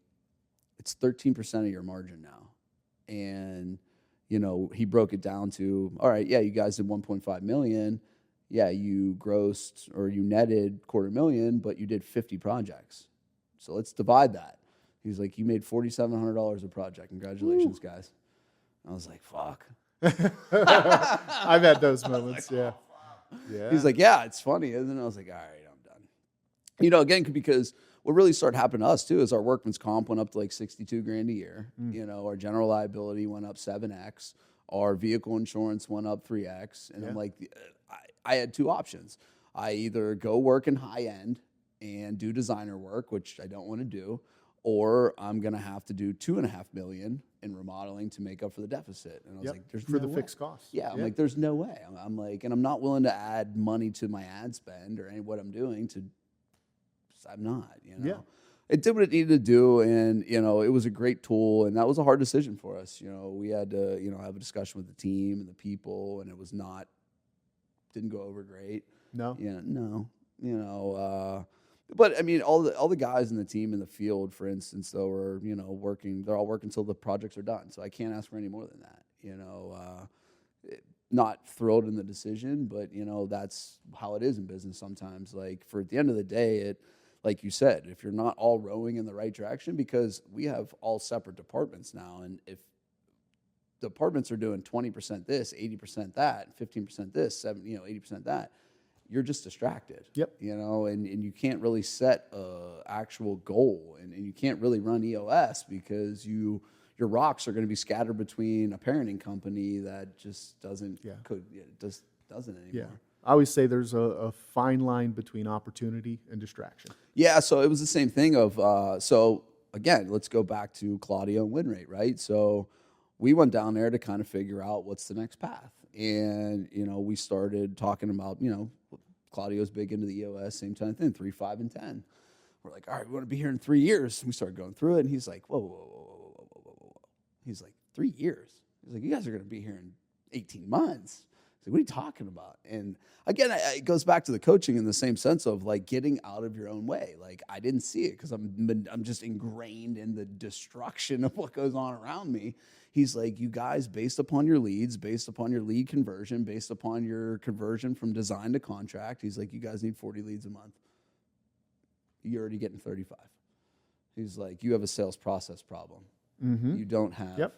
it's 13% of your margin now. And he broke it down to, all right, yeah, you guys did 1.5 million. Yeah, you grossed or you netted $250,000, but you did 50 projects. So let's divide that. He's like, you made $4,700 a project. Congratulations, guys. I was like, fuck.
I've had those moments, yeah.
He's like, yeah, it's funny, isn't it? I was like, all right, I'm done. Again, because what really started happening to us too is our workman's comp went up to like $62,000 a year. Our general liability went up 7x. Our vehicle insurance went up 3x. And I'm like, I had two options. I either go work in high end and do designer work, which I don't want to do, or I'm gonna have to do $2.5 million in remodeling to make up for the deficit. And I was like, "There's
for
no
the
way."
Fixed costs.
Yeah, I'm like, "There's no way." I'm like, and I'm not willing to add money to my ad spend or what I'm doing to. I'm not.
Yeah.
It did what it needed to do, and it was a great tool, and that was a hard decision for us. We had to have a discussion with the team and the people, and it was didn't go over great.
No.
Yeah, no. But I mean, all the guys in the team in the field, for instance, though, are working. They're all working until the projects are done. So I can't ask for any more than that. Not thrilled in the decision, but that's how it is in business sometimes. Like at the end of the day, like you said, if you're not all rowing in the right direction, because we have all separate departments now, and if departments are doing 20% this, 80% that, 15% this, 80% that. You're just distracted.
Yep.
And you can't really set a actual goal, and you can't really run EOS because your rocks are going to be scattered between a parenting company that just doesn't anymore.
Yeah. I always say there's a fine line between opportunity and distraction.
Yeah. So it was the same thing so again, let's go back to Claudio and win rate, right? So we went down there to kind of figure out what's the next path. And, we started talking about, Claudio's big into the EOS, same kind of thing, 3, 5, and 10. We're like, all right, we want to be here in 3 years. And we started going through it, and he's like, whoa. He's like, 3 years? He's like, you guys are going to be here in 18 months. He's like, what are you talking about? And again, it goes back to the coaching in the same sense of like getting out of your own way. Like I didn't see it because I'm just ingrained in the destruction of what goes on around me. He's like, you guys, based upon your leads, based upon your lead conversion, based upon your conversion from design to contract, he's like, you guys need 40 leads a month. You're already getting 35. He's like, you have a sales process problem. Mm-hmm. You don't have.
Yep.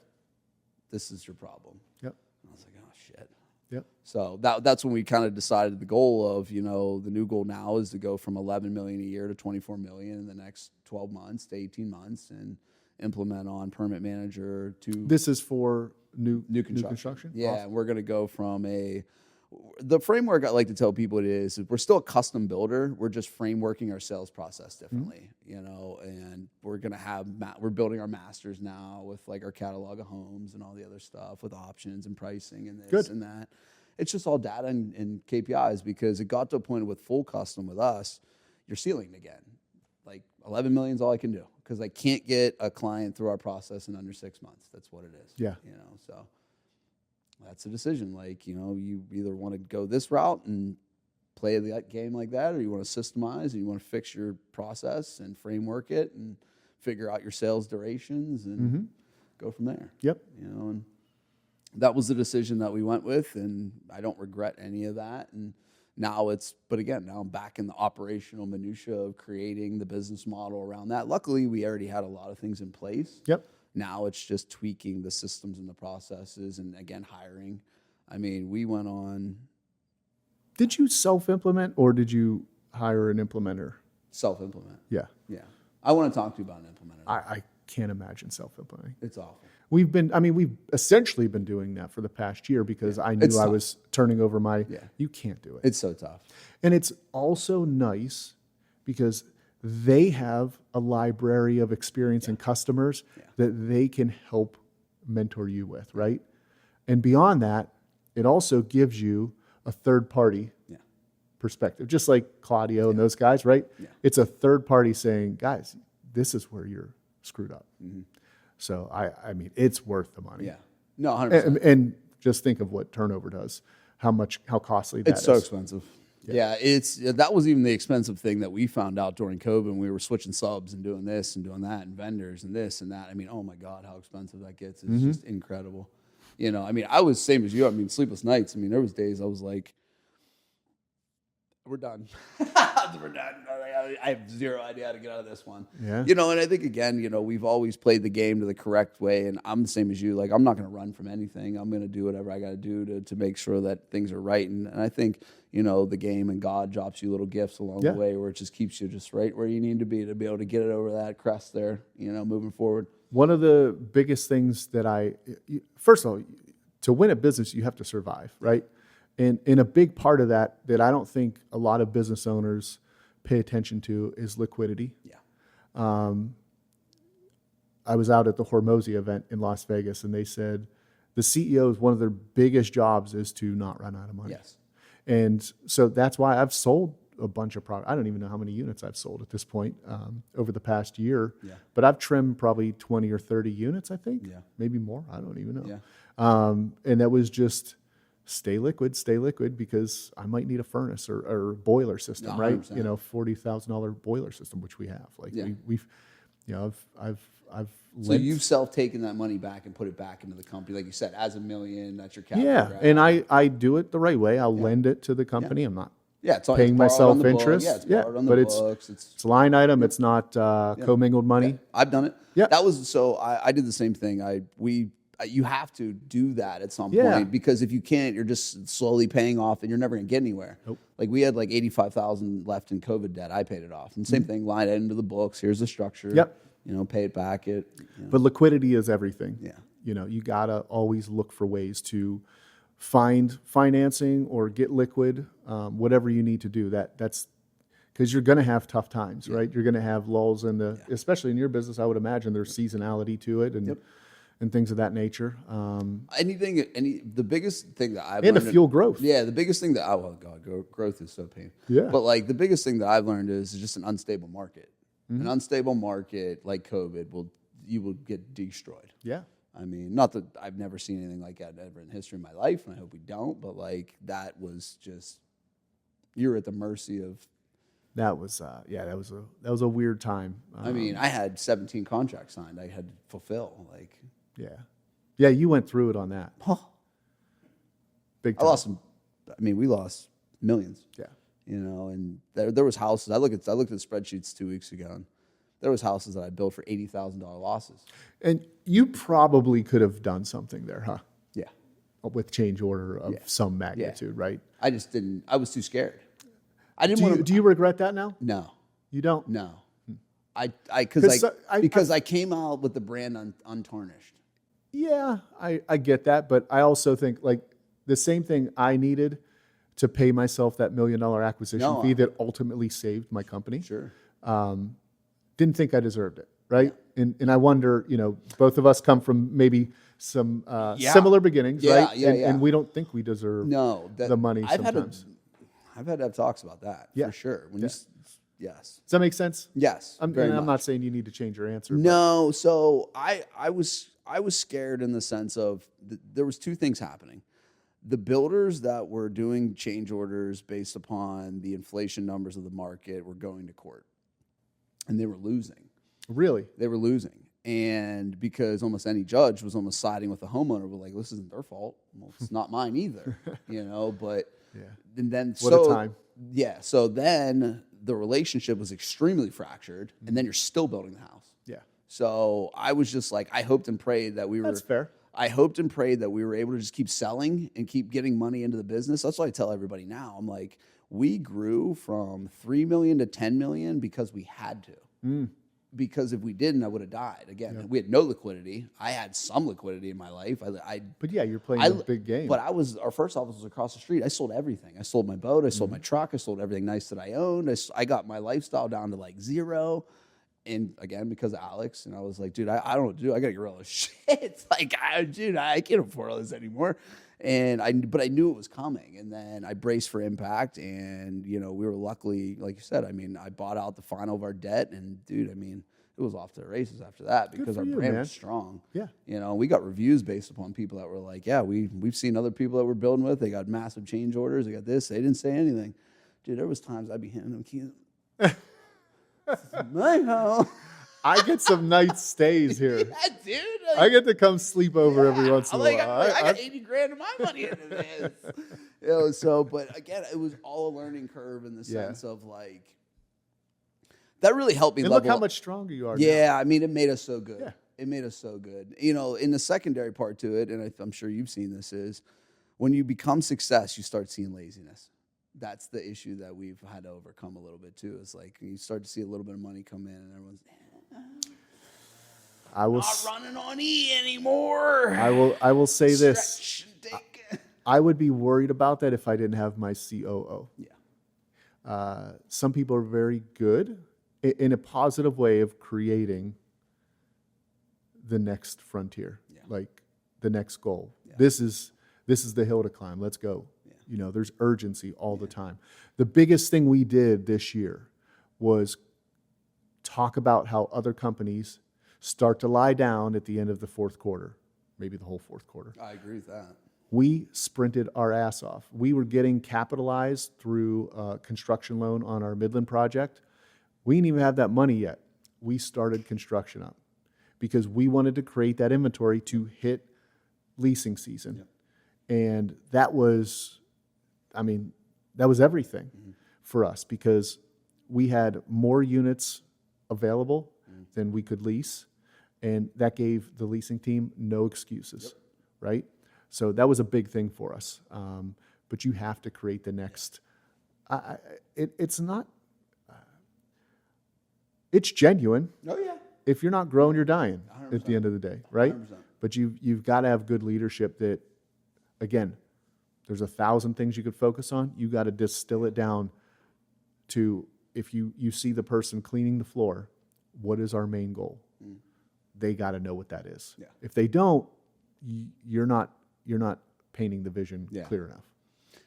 This is your problem.
Yep.
And I was like, oh, shit.
Yep.
So that's when we kind of decided the goal of, the new goal now is to go from 11 million a year to 24 million in the next 12 months to 18 months and implement on permit manager to.
This is for new
construction. Yeah.
Awesome.
We're going to go from the framework I like to tell people is we're still a custom builder. We're just frameworking our sales process differently, and we're going to we're building our masters now with like our catalog of homes and all the other stuff with options and pricing and this and that. It's just all data and KPIs because it got to a point with full custom with us, you're ceiling again. Like 11 million is all I can do because I can't get a client through our process in under 6 months. That's what it is.
Yeah.
So that's a decision. Like, you either want to go this route and play the game like that, or you want to systemize and you want to fix your process and framework it and figure out your sales durations and go from there.
Yep.
And that was the decision that we went with, and I don't regret any of that. And now I'm back in the operational minutia of creating the business model around that. Luckily, we already had a lot of things in place.
Yep.
Now it's just tweaking the systems and the processes, and again, hiring. I mean, we went on.
Did you self-implement or did you hire an implementer?
Self-implement.
Yeah.
Yeah. I want to talk to you about an implementer.
I can't imagine self-implementing.
It's awful.
We've essentially been doing that for the past year because I knew I was turning over you can't do it.
It's so tough.
And it's also nice because they have a library of experience and customers that they can help mentor you with, right? And beyond that, it also gives you a third party perspective, just like Claudio and those guys, right? Yeah. It's a third party saying, guys, this is where you're screwed up. Mm-hmm. So I mean, it's worth the money.
Yeah. No, 100%.
And just think of what turnover does, how costly that is.
It's so expensive. Yeah, that was even the expensive thing that we found out during COVID when we were switching subs and doing this and doing that and vendors and this and that. I mean, oh my God, how expensive that gets. It's just incredible. You know, I mean, I was same as you. I mean, sleepless nights. I mean, there was days I was like, we're done. We're done. I have zero idea how to get out of this one.
Yeah.
You know, and I think, again, you know, we've always played the game to the correct way, and I'm the same as you. Like, I'm not going to run from anything. I'm going to do whatever I got to do to make sure that things are right. And I think, you know, the game and God drops you little gifts along the way where it just keeps you just right where you need to be able to get it over that crest there, you know, moving forward.
One of the biggest things that first of all, to win a business, you have to survive, right? And a big part of that I don't think a lot of business owners pay attention to is liquidity.
Yeah.
I was out at the Hormozy event in Las Vegas, and they said the CEOs, one of their biggest jobs is to not run out of money.
Yes.
And so that's why I've sold a bunch of products. I don't even know how many units I've sold at this point over the past year. Yeah. But I've trimmed probably 20 or 30 units, I think. Yeah. Maybe more. I don't even know.
Yeah.
And that was just stay liquid, because I might need a furnace or boiler system, 100%. Right? You know, $40,000 boiler system, which we have. Like we've, you know, I've.
So you've self-taken that money back and put it back into the company, like you said, as $1 million. That's your capital.
Yeah, right? And I do it the right way. I'll lend it to the company. I'm not.
Yeah, it's
paying myself interest.
Yeah, it's borrowed on the books.
It's a line item. It's not commingled money.
Yeah. I've done it.
Yeah,
that was so. I did the same thing. You have to do that at some point, because if you can't, you're just slowly paying off, and you're never gonna get anywhere.
Nope.
Like we had like $85,000 left in COVID debt. I paid it off, and same thing. Line it into the books. Here's the structure.
Yep.
You know, pay it back.
But liquidity is everything.
Yeah.
You know, you gotta always look for ways to find financing or get liquid, whatever you need to do. That's because you're going to have tough times, right? You're going to have lulls especially in your business. I would imagine there's seasonality to it and things of that nature.
The biggest thing that I've
learned
to
fuel growth.
Yeah, the biggest thing that growth is so painful.
Yeah,
but like the biggest thing that I've learned is just an unstable market. Mm-hmm. An unstable market like COVID you will get destroyed.
Yeah.
I mean, not that I've never seen anything like that ever in the history of my life, and I hope we don't, but like that was just, you're at the mercy of.
That was a weird time.
I mean, I had 17 contracts signed I had to fulfill. Like,
yeah, you went through it on that. Big time.
We lost millions.
Yeah,
you know, and there was houses. I looked at the spreadsheets 2 weeks ago, and there was houses that I built for $80,000 losses.
And you probably could have done something there, huh?
Yeah.
With change order of some magnitude, right?
I just didn't. I was too scared. I didn't want to.
Do you regret that now?
No.
You don't?
No. Because I came out with the brand untarnished.
Yeah, I get that, but I also think like the same thing I needed to pay myself that $1 million acquisition fee that ultimately saved my company.
Sure.
Didn't think I deserved it, right? Yeah. And I wonder, you know, both of us come from maybe some similar beginnings, right? And we don't think we deserve the money sometimes.
I've had to have talks about that, for sure. Yes.
Does that make sense?
Yes.
I'm not saying you need to change your answer.
No, so I was scared in the sense of there was two things happening. The builders that were doing change orders based upon the inflation numbers of the market were going to court. And they were losing.
Really?
They were losing. And because almost any judge was almost siding with the homeowner, but like, this isn't their fault. Well, it's not mine either, you know, but And then
What a time.
Yeah. So then the relationship was extremely fractured, and then you're still building the house.
Yeah.
So I was just like, I hoped and prayed that we were.
That's fair.
I hoped and prayed that we were able to just keep selling and keep getting money into the business. That's what I tell everybody now. I'm like, we grew from 3 million to 10 million because we had to. Because if we didn't, I would have died. Again, we had no liquidity. I had some liquidity in my life.
But yeah, you're playing a big game.
But our first office was across the street. I sold everything. I sold my boat. I sold my truck. I sold everything nice that I owned. I got my lifestyle down to like zero. And again, because of Alex, and I was like, dude, I don't know, dude, I gotta get rid of this shit. Like, dude, I can't afford all this anymore. But I knew it was coming. And then I braced for impact, and we were luckily, like you said, I bought out the final of our debt, and dude, it was off to the races after that because our brand was strong.
Yeah.
We got reviews based upon people that were like, yeah, we've seen other people that we're building with. They got massive change orders. They got this. They didn't say anything. Dude, there was times I'd be handing them keys. This is my home.
I get some nice stays here.
Yeah, dude.
I get to come sleep over every once in a while.
I got 80 grand of my money into this. But again, it was all a learning curve in the sense of like, that really helped me
and
level
look how much stronger you are now.
Yeah, it made us so good.
Yeah.
It made us so good. In the secondary part to it, and I'm sure you've seen this, is when you become success, you start seeing laziness. That's the issue that we've had to overcome a little bit too. It's like you start to see a little bit of money come in, and everyone's not running on E anymore.
I will say this. I would be worried about that if I didn't have my COO.
Yeah.
Some people are very good in a positive way of creating the next frontier, like the next goal. Yeah. This is the hill to climb. Let's go. Yeah. There's urgency all the time. The biggest thing we did this year was talk about how other companies start to lie down at the end of the fourth quarter, maybe the whole fourth quarter.
I agree with that.
We sprinted our ass off. We were getting capitalized through a construction loan on our Midland project. We didn't even have that money yet. We started construction up because we wanted to create that inventory to hit leasing season. Yep. And that was everything for us because we had more units available than we could lease. And that gave the leasing team no excuses, right? So that was a big thing for us. But you have to create the next. It's not. It's genuine.
Oh yeah.
If you're not growing, you're dying 100%. At the end of the day, right?
100%.
But you've got to have good leadership. That, again, there's 1,000 things you could focus on. You got to distill it down to if you see the person cleaning the floor, what is our main goal? They got to know what that is. Yeah. If they don't, you're not painting the vision clear enough.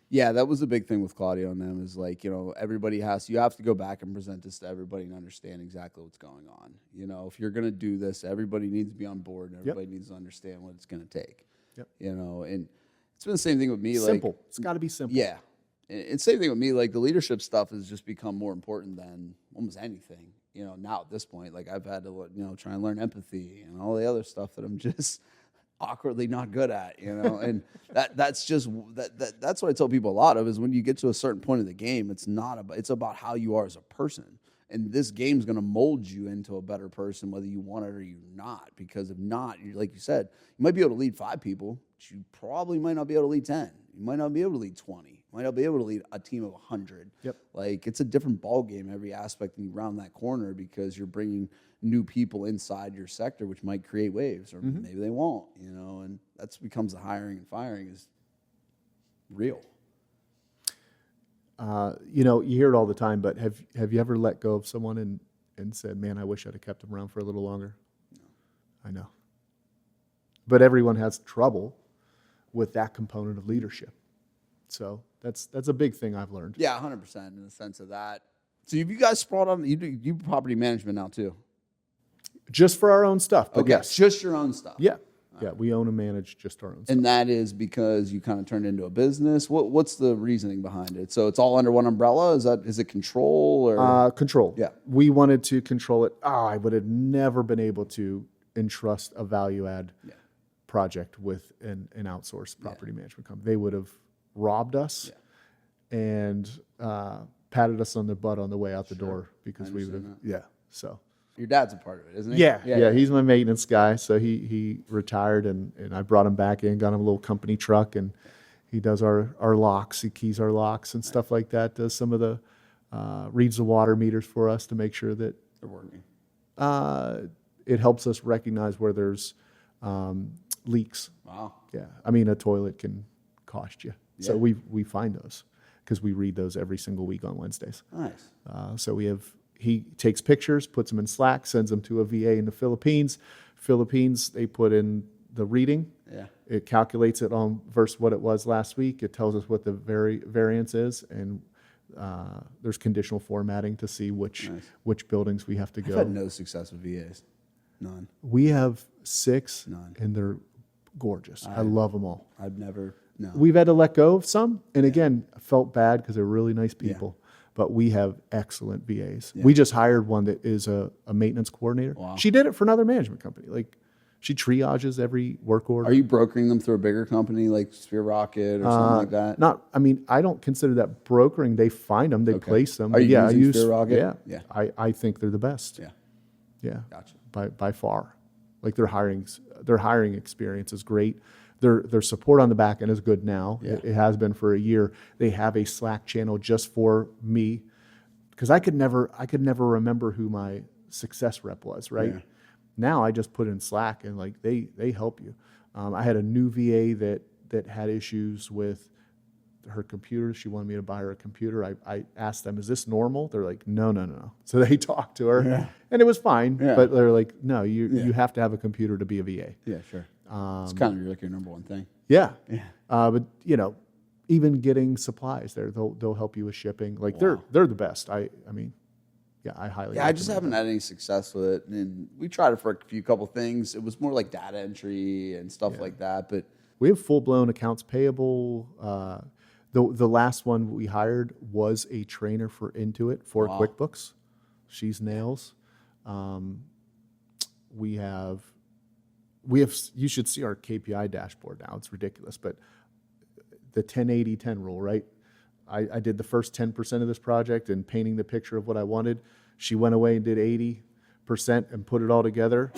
Yeah, that was the big thing with Claudio and them is like, you have to go back and present this to everybody and understand exactly what's going on. If you're going to do this, everybody needs to be on board and everybody needs to understand what it's going to take. Yep. And it's been the same thing with me.
Simple. It's got to be simple.
Yeah. And same thing with me. Like the leadership stuff has just become more important than almost anything. Now at this point, like I've had to, try and learn empathy and all the other stuff that I'm just awkwardly not good at, and that's what I tell people a lot of is when you get to a certain point of the game, it's about how you are as a person. And this game's going to mold you into a better person, whether you want it or you're not. Because if not, like you said, you might be able to lead 5 people, but you probably might not be able to lead 10. You might not be able to lead 20. You might not be able to lead a team of 100. Yep. Like, it's a different ball game every aspect when you round that corner because you're bringing new people inside your sector, which might create waves, or maybe they won't, and that's becomes the hiring and firing is real.
You hear it all the time, but have you ever let go of someone and said, man, I wish I'd have kept them around for a little longer? No. I know. But everyone has trouble with that component of leadership. So that's a big thing I've learned.
Yeah, 100% in the sense of that. So have you guys sprawled on, you do property management now too?
Just for our own stuff. But
okay, yes. Just your own stuff.
Yeah. Yeah, we own and manage just our own stuff.
And that is because you kind of turned into a business. What's the reasoning behind it? So it's all under one umbrella? Is it control or
control?
Yeah.
We wanted to control it. I would have never been able to entrust a value add project with an outsourced property management company. They would have robbed us. and patted us on the butt on the way out the door because we would have, so.
Your dad's a part of it, isn't he?
Yeah, he's my maintenance guy. So he retired, and I brought him back in, got him a little company truck, and he does our locks. He keys our locks and stuff like that. Does some of the, reads the water meters for us to make sure that
they're working.
It helps us recognize where there's leaks.
Wow.
Yeah, I mean, a toilet can cost you. Yeah. So we find those because we read those every single week on Wednesdays.
Nice.
So he takes pictures, puts them in Slack, sends them to a VA in the Philippines. They put in the reading.
Yeah.
It calculates it on versus what it was last week. It tells us what the variance is, and there's conditional formatting to see which buildings we have to go.
I've had no success with VAs. None.
We have 6,
None.
And they're gorgeous. I love them all.
I've never, no.
We've had to let go of some, and again, I felt bad because they're really nice people. Yeah. But we have excellent VAs. Yeah. We just hired one that is a maintenance coordinator. Wow. She did it for another management company. Like, she triages every work order.
Are you brokering them through a bigger company like Sphere Rocket or something like that?
I mean, I don't consider that brokering. They find them, they place them.
Are you using Sphere Rocket?
Yeah. I think they're the best.
Yeah.
Yeah.
Gotcha.
By far. Like, their hiring experience is great. Their support on the back end is good now. Yeah. It has been for a year. They have a Slack channel just for me, because I could never remember who my success rep was, right? Yeah. Now I just put in Slack, and like they help you. I had a new VA that had issues with her computer. She wanted me to buy her a computer. I asked them, "Is this normal?" They're like, "No." So they talked to her, and it was fine. Yeah. But they're like, "No, you have to have a computer to be a VA."
Yeah, sure. It's kind of like your number one thing.
Yeah. But even getting supplies there, they'll help you with shipping. Like, they're the best. I mean, I highly.
Yeah, I just haven't had any success with it, and we tried it for a couple things. It was more like data entry and stuff like that. But
we have full blown accounts payable. The last one we hired was a trainer for Intuit for QuickBooks. She's nails. We have. You should see our KPI dashboard now. It's ridiculous, but the 10-80-10 rule, right? I did the first 10% of this project and painting the picture of what I wanted. She went away and did 80% and put it all together,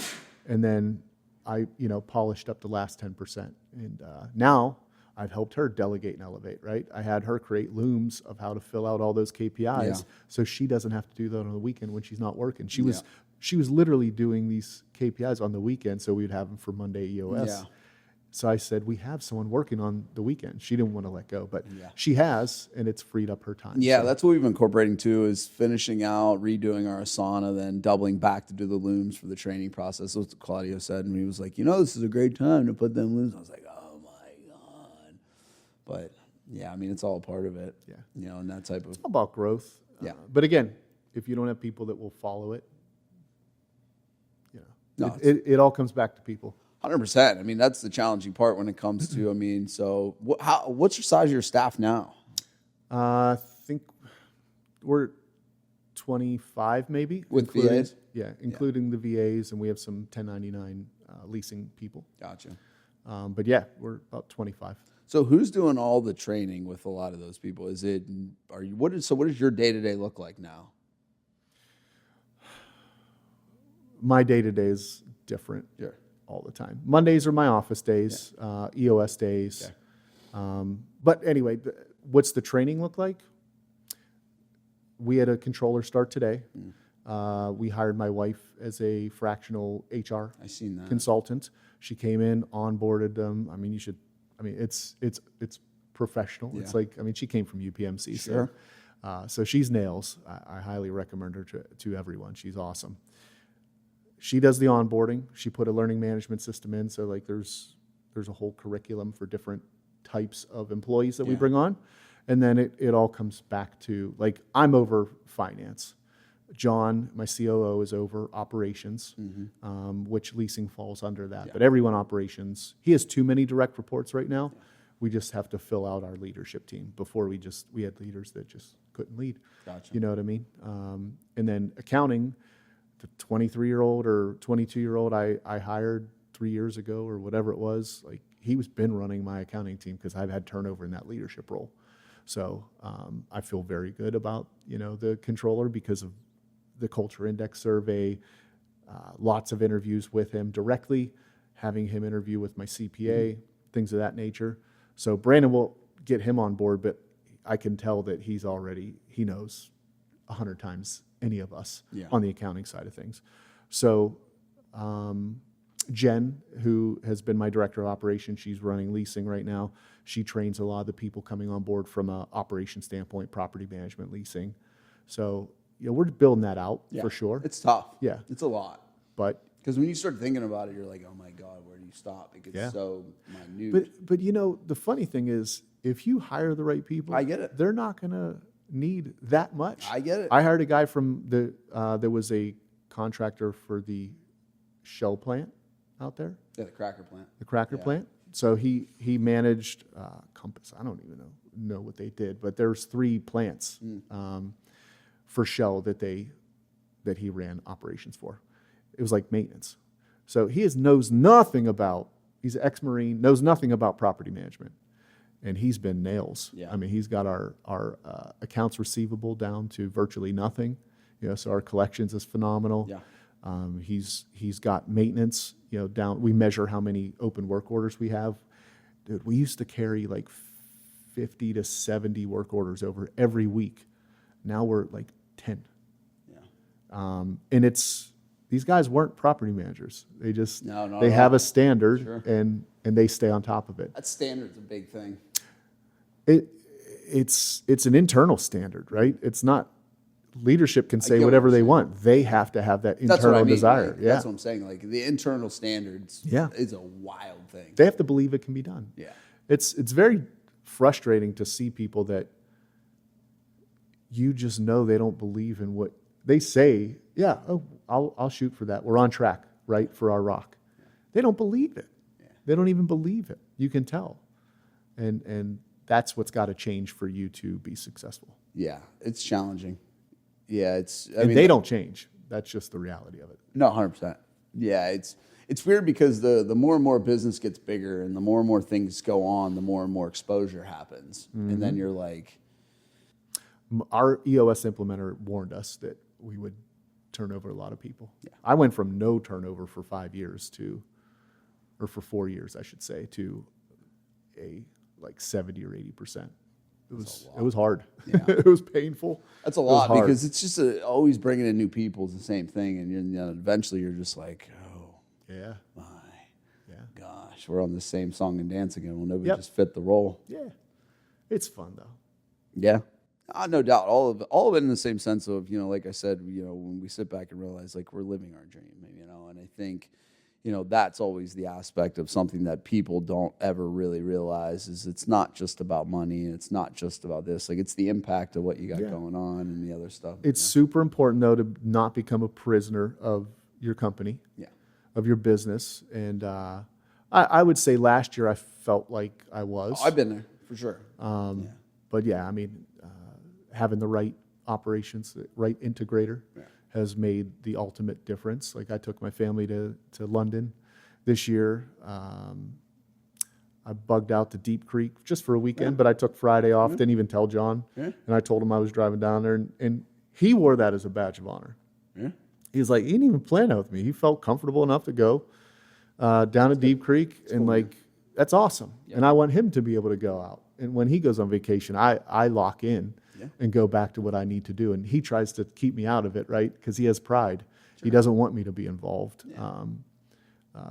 and then I polished up the last 10%. And now I've helped her delegate and elevate, right? I had her create looms of how to fill out all those KPIs, so she doesn't have to do that on the weekend when she's not working. She was literally doing these KPIs on the weekend, so we'd have them for Monday EOS. Yeah. So I said, we have someone working on the weekend. She didn't want to let go, but she has, and it's freed up her time.
Yeah, so that's what we've been incorporating too, is finishing out, redoing our Asana, then doubling back to do the looms for the training process. That's what Claudio said, and he was like, this is a great time to put them looms. I was like, oh my God. But yeah, I mean, it's all part of it. Yeah. And that type of.
It's all about growth. Yeah. But again, if you don't have people that will follow it, it all comes back to people.
100%. I mean, that's the challenging part when it comes to, so what's your size of your staff now?
I think we're 25 maybe.
With VAs?
Yeah, including the VAs, and we have some 1099 leasing people.
Gotcha.
But yeah, we're about 25.
So who's doing all the training with a lot of those people? What does your day-to-day look like now?
My day-to-day is different all the time. Mondays are my office days, EOS days. Okay. But anyway, what's the training look like? We had a controller start today. We hired my wife as a fractional HR consultant. She came in, onboarded them. It's professional. Yeah. It's like, she came from UPMC.
Sure.
So she's nails. I highly recommend her to everyone. She's awesome. She does the onboarding. She put a learning management system in, so like there's a whole curriculum for different types of employees that we bring on. And then it all comes back to, like, I'm over finance. John, my COO, is over operations, which leasing falls under that. But everyone operations, he has too many direct reports right now. We just have to fill out our leadership team. Before we had leaders that just couldn't lead.
Gotcha.
You know what I mean? And then accounting, the 23-year-old or 22-year-old I hired 3 years ago or whatever it was, like, he was been running my accounting team because I've had turnover in that leadership role. So I feel very good about, the controller because of the culture index survey, lots of interviews with him directly, having him interview with my CPA, things of that nature. So Brandon will get him on board, but I can tell that he knows 100 times any of us on the accounting side of things. So Jen, who has been my director of operations, she's running leasing right now. She trains a lot of the people coming on board from an operation standpoint, property management, leasing. So, we're building that out for sure.
It's tough.
Yeah.
It's a lot.
But
because when you start thinking about it, you're like, oh my God, where do you stop? It gets so minute.
But the funny thing is, if you hire the right people,
I get it.
They're not going to need that much.
I get it.
I hired a guy from there was a contractor for the shell plant out there.
Yeah, the cracker plant.
The cracker plant. So he managed Compass. I don't even know what they did, but there's 3 plants for Shell that he ran operations for. It was like maintenance. So knows nothing about. He's an ex-Marine, knows nothing about property management, and he's been nails.
Yeah.
I mean, he's got our accounts receivable down to virtually nothing. So our collections is phenomenal.
Yeah.
He's got maintenance, down. We measure how many open work orders we have. Dude, we used to carry like 50 to 70 work orders over every week. Now we're like 10.
Yeah.
And these guys weren't property managers. They just they have a standard and they stay on top of it.
That standard's a big thing.
It's an internal standard, right? It's not. Leadership can say whatever they want. They have to have that internal desire.
Like, that's what I'm saying. Like the internal standards is a wild thing.
They have to believe it can be done.
Yeah.
It's very frustrating to see people that you just know they don't believe in what they say. Yeah, I'll shoot for that. We're on track, right, for our rock. They don't believe it. Yeah. They don't even believe it. You can tell. And that's what's got to change for you to be successful.
Yeah, it's challenging. Yeah,
they don't change. That's just the reality of it.
No, 100%. Yeah, it's weird because the more and more business gets bigger and the more things go on, the more and more exposure happens. Mm-hmm. And then you're like...
Our EOS implementer warned us that we would turn over a lot of people.
Yeah.
I went from no turnover for 5 years or for 4 years, I should say, to a like 70 or 80%. It was hard. Yeah. It was painful.
That's a lot because it's just always bringing in new people is the same thing, and eventually you're just like, oh,
yeah,
my, gosh, we're on the same song and dance again. Well, nobody just fit the role.
Yeah, it's fun though.
Yeah, no doubt. All of it in the same sense of like I said, when we sit back and realize like we're living our dream, and I think. That's always the aspect of something that people don't ever really realize is it's not just about money. It's not just about this. Like it's the impact of what you got going on and the other stuff.
It's super important though to not become a prisoner of your company, of your business. And I would say last year I felt like I was.
Oh, I've been there for sure.
But having the right operations, the right integrator. Yeah. Has made the ultimate difference. Like I took my family to London this year. I bugged out to Deep Creek just for a weekend, but I took Friday off, didn't even tell John. Yeah. And I told him I was driving down there, and he wore that as a badge of honor. Yeah. He's like, he didn't even plan out with me. He felt comfortable enough to go down to Deep Creek, and cool, that's awesome. Yeah. And I want him to be able to go out. And when he goes on vacation, I lock in. And go back to what I need to do. And he tries to keep me out of it, right? Because he has pride. Sure. He doesn't want me to be involved. Yeah.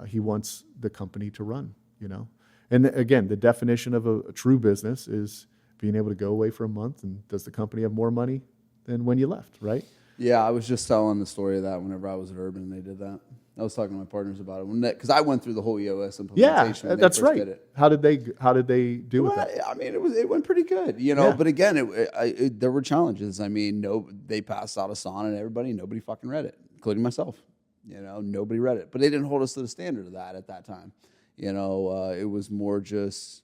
He wants the company to run, And again, the definition of a true business is being able to go away for a month. And does the company have more money than when you left, right?
Yeah, I was just telling the story of that whenever I was at Urban and they did that. I was talking to my partners about it because I went through the whole EOS implementation.
Yeah, that's right. Did it. How did they do with that?
I mean, it went pretty good, But again, there were challenges. I mean, they passed out a SON and nobody fucking read it, including myself. Nobody read it, but they didn't hold us to the standard of that at that time. It was more just,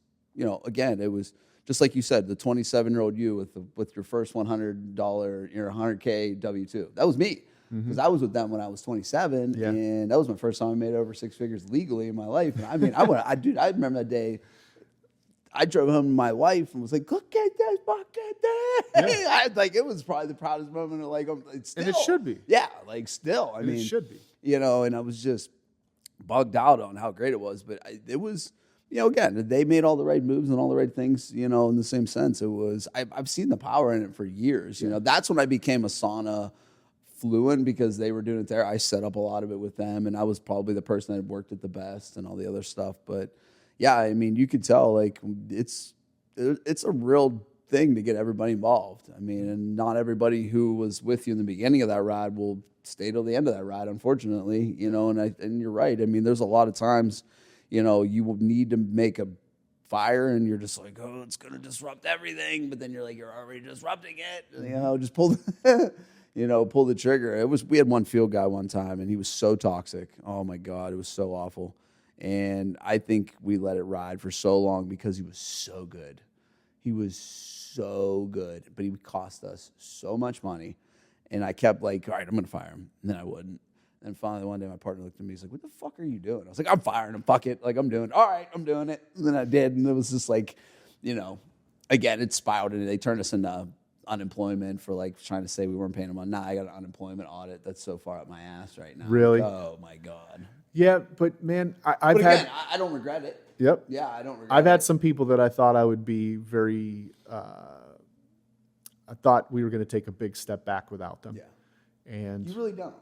again, it was just like you said, the 27-year-old you with your first $100, your $100K W-2. That was me. Because I was with them when I was 27, and that was my first time I made over 6 figures legally in my life. And I mean, I remember that day I drove home to my wife and was like, look at this fucking thing. Yeah. It was probably the proudest moment of like, still,
and it should be.
Yeah, like still. I mean,
it should be.
You know, and I was just bugged out on how great it was. But it was, you know, again, they made all the right moves and all the right things, you know, in the same sense. It was, I've seen the power in it for years. You know, that's when I became a sauna fluent because they were doing it there. I set up a lot of it with them, and I was probably the person that worked it the best and all the other stuff. But yeah, I mean, you could tell like it's a real thing to get everybody involved. I mean, and not everybody who was with you in the beginning of that ride will stay till the end of that ride, unfortunately. You know, and you're right. I mean, there's a lot of times, you know, you will need to make a fire and you're just like, oh, it's gonna disrupt everything, but then you're like, you're already disrupting it. You know, just pull pull the trigger. We had one field guy one time, and he was so toxic. Oh my God, it was so awful. And I think we let it ride for so long because he was so good. He was so good, but he cost us so much money. And I kept like, all right, I'm gonna fire him. And then I wouldn't. And finally one day my partner looked at me, he's like, what the fuck are you doing? I was like, I'm firing him, fuck it. Like, I'm doing it. All right, I'm doing it. And then I did, and it was just like, you know, again, it spiraled, and they turned us into unemployment for like trying to say we weren't paying them on. Nah, I got an unemployment audit that's so far up my ass right now.
Really?
Like, oh my God.
Yeah, but man, I
don't regret it.
Yep.
Yeah, I don't regret
I've
it.
had some people that I thought I would be very, I thought we were going to take a big step back without them.
Yeah.
And
you really don't.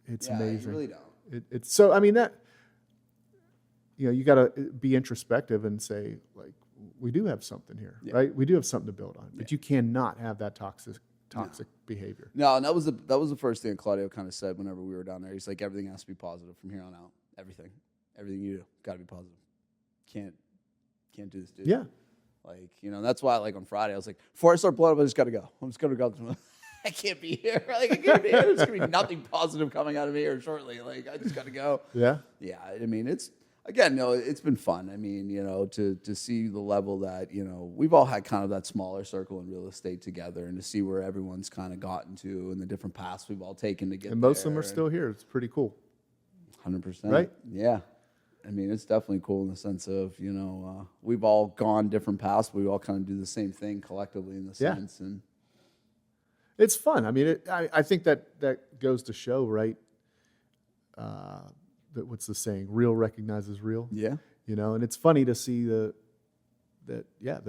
It's amazing.
You really don't.
It's so, I mean, that, you know, you got to be introspective and say, like, we do have something here, right? We do have something to build on, but you cannot have that toxic behavior.
No, and that was the first thing Claudio kind of said whenever we were down there. He's like, everything has to be positive from here on out. Everything you do, got to be positive. Can't do this, dude.
Yeah.
Like, you know, that's why, like, on Friday, I was like, before I start blowing up, I just got to go. I'm just going to go. I can't be here. Like, I can't be here. There's going to be nothing positive coming out of here shortly. Like, I just got to go.
Yeah.
Yeah. I mean, it's been fun. I mean, you know, to see the level that, you know, we've all had kind of that smaller circle in real estate together, and to see where everyone's kind of gotten to and the different paths we've all taken to get there.
And most of them are still here. It's pretty cool.
100%.
Right?
Yeah. I mean, it's definitely cool in the sense of, you know, we've all gone different paths. But we all kind of do the same thing collectively in the sense. And
it's fun. I mean, I think that goes to show, right? That what's the saying? Real recognizes real.
Yeah.
You know, and it's funny to see the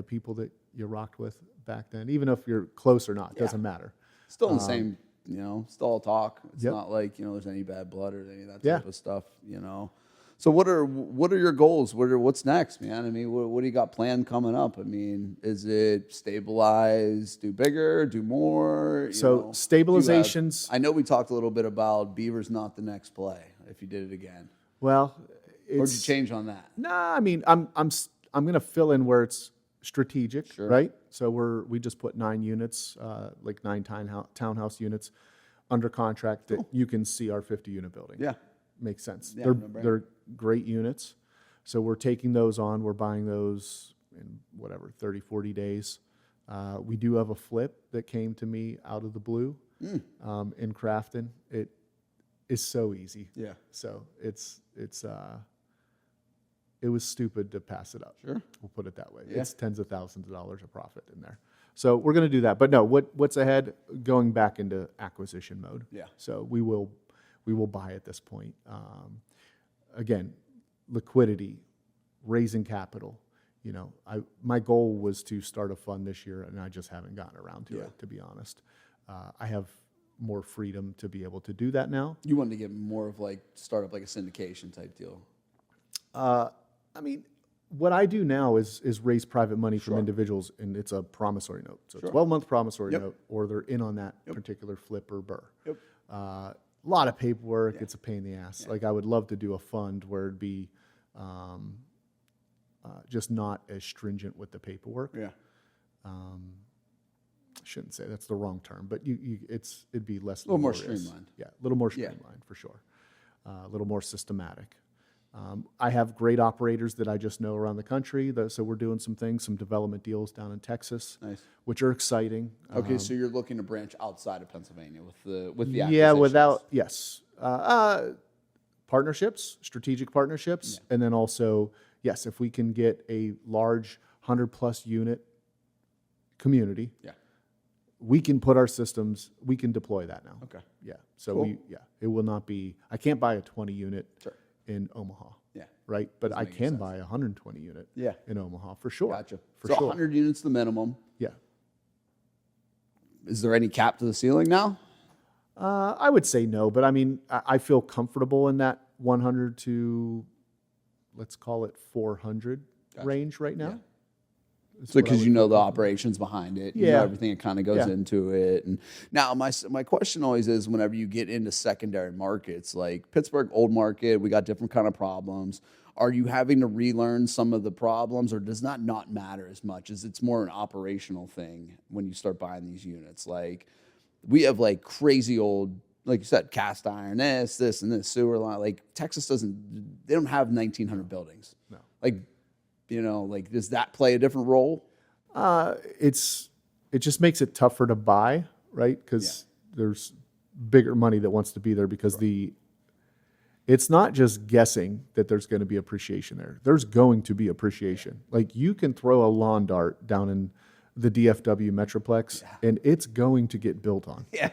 people that you rocked with back then, even if you're close or not, it doesn't matter.
Still in the same, you know, still all talk. It's not like, you know, there's any bad blood or any of that type of stuff, you know. So what are your goals? What's next, man? I mean, what do you got planned coming up? I mean, is it stabilize, do bigger, do more?
So stabilizations.
I know we talked a little bit about Beaver's not the next play if you did it again.
Well,
or did you change on that?
Nah, I mean, I'm going to fill in where it's strategic, right? So we just put 9 units, like 9 townhouse units, under contract that you can see our 50-unit building. Yeah. Makes sense.
Yeah,
they're great units. So we're taking those on. We're buying those in 30, 40 days. We do have a flip that came to me out of the blue in Crafton. It is so easy. Yeah. So it was stupid to pass it up. Sure. We'll put it that way. Yeah. It's tens of thousands of dollars of profit in there. So we're going to do that. But no, what's ahead? Going back into acquisition mode. Yeah. So we will buy at this point. Again, liquidity, raising capital. You know, my goal was to start a fund this year, and I just haven't gotten around to it, to be honest. I have more freedom to be able to do that now.
You wanted to get more of start up like a syndication type deal.
I mean, what I do now is raise private money from individuals, and it's a promissory note. So 12-month promissory note, or they're in on that particular flip or burr. Yep. A lot of paperwork. It's a pain in the ass. Like, I would love to do a fund where it'd be just not as stringent with the paperwork. Yeah. Shouldn't say that's the wrong term, but it'd be less. A little more streamlined. Yeah, a little more streamlined for sure. A little more systematic. I have great operators that I just know around the country. So we're doing some things, some development deals down in Texas, which are exciting.
Okay, so you're looking to branch outside of Pennsylvania with the acquisitions.
Partnerships, strategic partnerships, and then also if we can get a large 100+ unit community.
Yeah.
We can put our systems, we can deploy that now.
Okay.
Yeah. So
Cool.
it will not be, I can't buy a 20 unit
Sure.
in Omaha.
Yeah.
Right. But
Doesn't
I
make any
can
sense.
buy a 120 unit
Yeah.
in Omaha for sure.
Gotcha.
For
So
sure.
100 units the minimum.
Yeah.
Is there any cap to the ceiling now?
I would say no, but I mean, I feel comfortable in that 100 to, let's call it 400 range right now.
Yeah. So because you know the operations behind it, you know everything that kind of goes into it. And now my question always is, whenever you get into secondary markets, like Pittsburgh old market, we got different kind of problems. Are you having to relearn some of the problems, or does that not matter as much as it's more an operational thing when you start buying these units? Like we have like crazy old, like you said, cast iron, this and this sewer line. Like Texas they don't have 1,900 buildings.
No.
Like, you know, like does that play a different role?
It just makes it tougher to buy, right? Because there's bigger money that wants to be there because it's not just guessing that there's going to be appreciation there. There's going to be appreciation. Like you can throw a lawn dart down in the DFW Metroplex and it's going to get built on.
Yeah.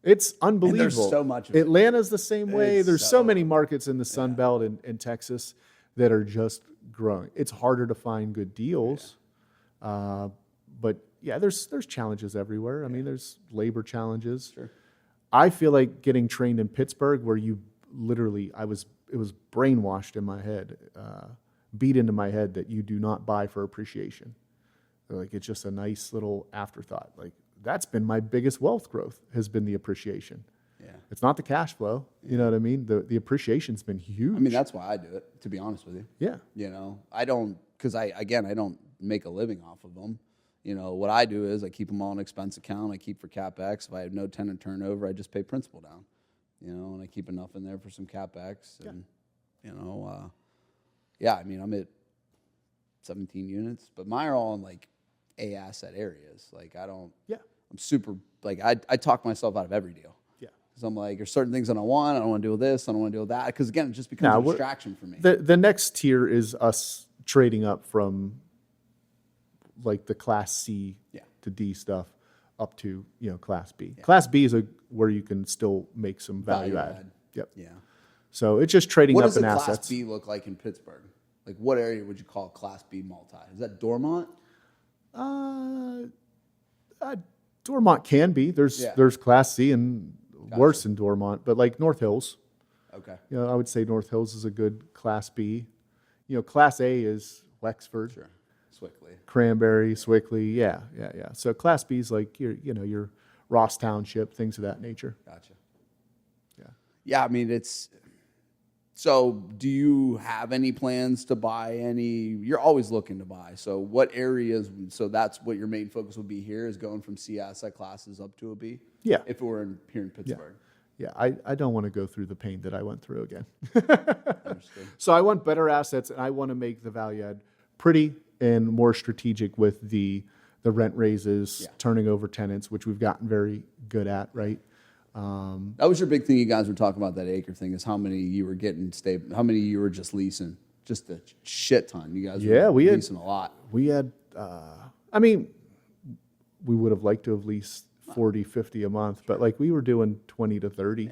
It's unbelievable.
And there's so much of it.
Atlanta's the same way. There's so many markets in the Sun
Yeah.
Belt in Texas that are just growing. It's harder to find good deals. But yeah, there's challenges everywhere. I mean, there's labor challenges.
Sure.
I feel like getting trained in Pittsburgh where you literally, it was brainwashed in my head, beat into my head that you do not buy for appreciation. Like it's just a nice little afterthought. Like that's been my biggest wealth growth has been the appreciation.
Yeah.
It's not the cash flow. You know what I mean? The appreciation's been huge.
I mean, that's why I do it, to be honest with you.
Yeah.
You know, I don't, because I don't make a living off of them. You know, what I do is I keep them all in expense account. I keep for CapEx. If I have no tenant turnover, I just pay principal down. You know, and I keep enough in there for some CapEx. And, you know, I mean, I'm at 17 units, but mine are all in like A asset areas. Like I don't, I'm super, like I talk myself out of every deal. Yeah. Because I'm like, there's certain things that I don't want to do this, I don't want to do that. Because again, it just becomes a distraction for me.
The next tier is us trading up from like the Class C to D stuff up to, you know, Class B. Yeah. Class B is where you can still make some value add. Yep. Yeah. So it's just trading up in assets.
What does a Class B look like in Pittsburgh? Like what area would you call Class B multi? Is that Dormont?
Dormont can be. There's Class C and worse than Dormont, but like North Hills. Okay. You know, I would say North Hills is a good Class B. You know, Class A is Wexford. Sure.
Swickley.
Cranberry, Swickley. Yeah. So Class B is like your Ross Township, things of that nature.
Gotcha. Yeah. Yeah, I mean so do you have any plans to buy any? You're always looking to buy. So what areas, so that's what your main focus would be here is going from C asset classes up to a B?
Yeah.
If it were here in Pittsburgh.
Yeah, I don't want to go through the pain that I went through again. So I want better assets and I want to make the value add pretty and more strategic with the rent raises, turning over tenants, which we've gotten very good at, right?
That was your big thing you guys were talking about, that acre thing, is how many you were getting stable, how many you were just leasing. Just a shit ton. You guys were leasing a lot.
We had, I mean, we would have liked to have leased 40, 50 a month, but like we were doing 20 to 30,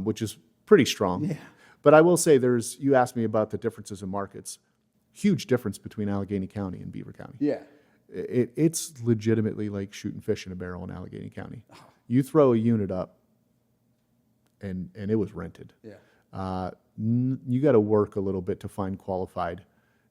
which is pretty strong. Yeah. But I will say you asked me about the differences in markets. Huge difference between Allegheny County and Beaver County. Yeah. It's legitimately like shooting fish in a barrel in Allegheny County. You throw a unit up and it was rented. Yeah. You got to work a little bit to find qualified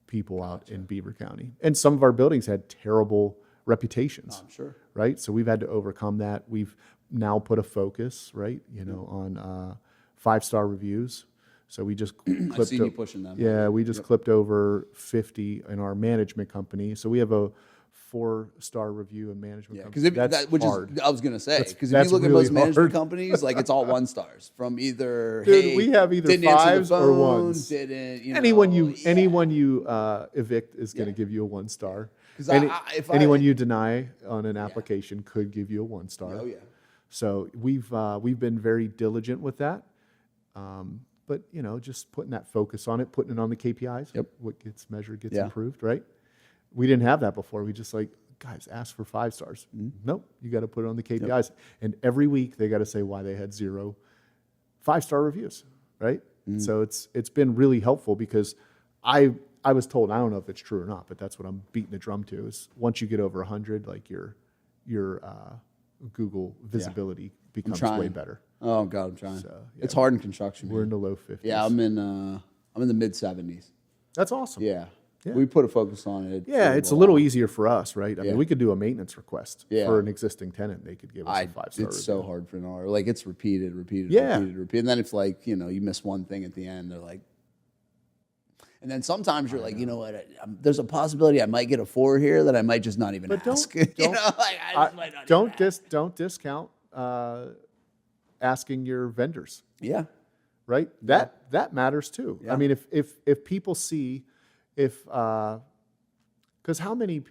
people out in Beaver County. And some of our buildings had terrible reputations. I'm sure. Right? So we've had to overcome that. We've now put a focus, right, on 5-star reviews. So we just clipped.
I've seen you pushing them.
Yeah, we just clipped over 50 in our management company. So we have a 4-star review in management company.
Because I was going to say, because if you look at most management companies, like it's all 1 stars from either.
Dude, we have either 5s or 1s. Anyone you evict is going to give you a 1 star. Anyone you deny on an application could give you a 1 star. Oh yeah. So we've been very diligent with that. But, just putting that focus on it, putting it on the KPIs. Yep. What gets measured gets improved, right? We didn't have that before. We just like, guys, ask for 5 stars. Nope, you got to put it on the KPIs. Yep. And every week they got to say why they had 0 5-star reviews, right? So it's been really helpful because I was told, I don't know if it's true or not, but that's what I'm beating the drum to, is once you get over 100, like your Google visibility becomes way better.
Oh God, I'm trying. So, it's hard in construction.
We're in the low 50s.
Yeah, I'm in the mid 70s.
That's awesome.
Yeah. We put a focus on it.
Yeah, it's a little easier for us, right? I mean, we could do a maintenance request for an existing tenant. They could give us a 5-star
It's so hard for an owner. Like, it's repeated. And then it's like, you miss one thing at the end. They're like, and then sometimes you're like, you know what? There's a possibility I might get a 4 here that I might just not even ask.
Don't discount asking your vendors.
Yeah.
Right? That matters too. Yeah. I mean, if people see, because how many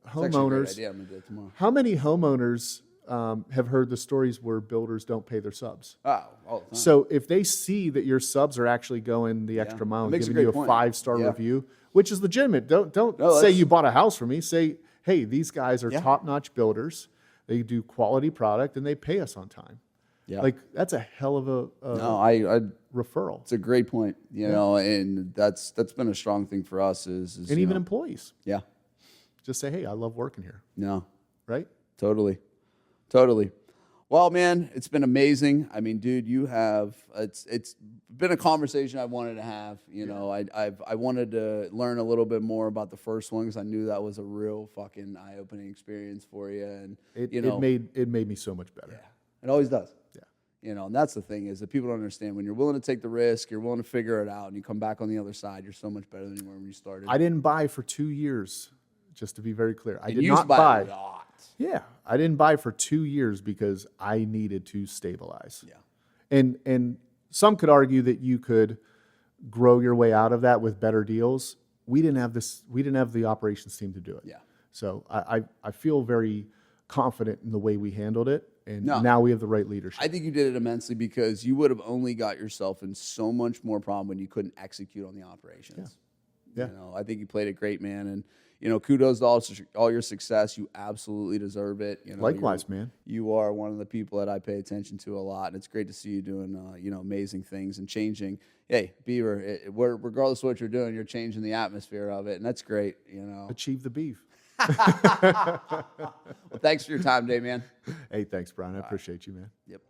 homeowners? I'm gonna do it tomorrow. How many homeowners have heard the stories where builders don't pay their subs?
Oh, all the time.
So if they see that your subs are actually going the extra mile and giving you a 5-star review, which is legitimate. Don't say you bought a house from me. Say, hey, these guys are top-notch builders. They do quality product and they pay us on time. Yeah. Like, that's a hell of a referral.
It's a great point, you know, and that's been a strong thing for us is
and even employees.
Yeah.
Just say, hey, I love working here.
No.
Right?
Totally. Well, man, it's been amazing. I mean, dude, it's been a conversation I wanted to have. You know, I wanted to learn a little bit more about the first one because I knew that was a real fucking eye-opening experience for you, and
it made me so much better.
Yeah, it always does.
Yeah.
You know, and that's the thing is that people don't understand when you're willing to take the risk, you're willing to figure it out, and you come back on the other side, you're so much better than you were when you started.
I didn't buy for 2 years, just to be very clear. I did not buy. Yeah, I didn't buy for 2 years because I needed to stabilize. Yeah, and some could argue that you could grow your way out of that with better deals. We didn't have this. We didn't have the operations team to do it.
Yeah.
So I feel very confident in the way we handled it, and now we have the right leadership.
I think you did it immensely because you would have only got yourself in so much more problem when you couldn't execute on the operations.
Yeah.
You know, I think you played it great, man, and. You know, kudos to all your success. You absolutely deserve it. You know,
likewise, man.
You are one of the people that I pay attention to a lot, and it's great to see you doing, amazing things and changing. Hey, Beaver, regardless of what you're doing, you're changing the atmosphere of it, and that's great. You know,
achieve the beef.
Well, thanks for your time today, man.
Hey, thanks, Bryan. I appreciate you, man.
Yep.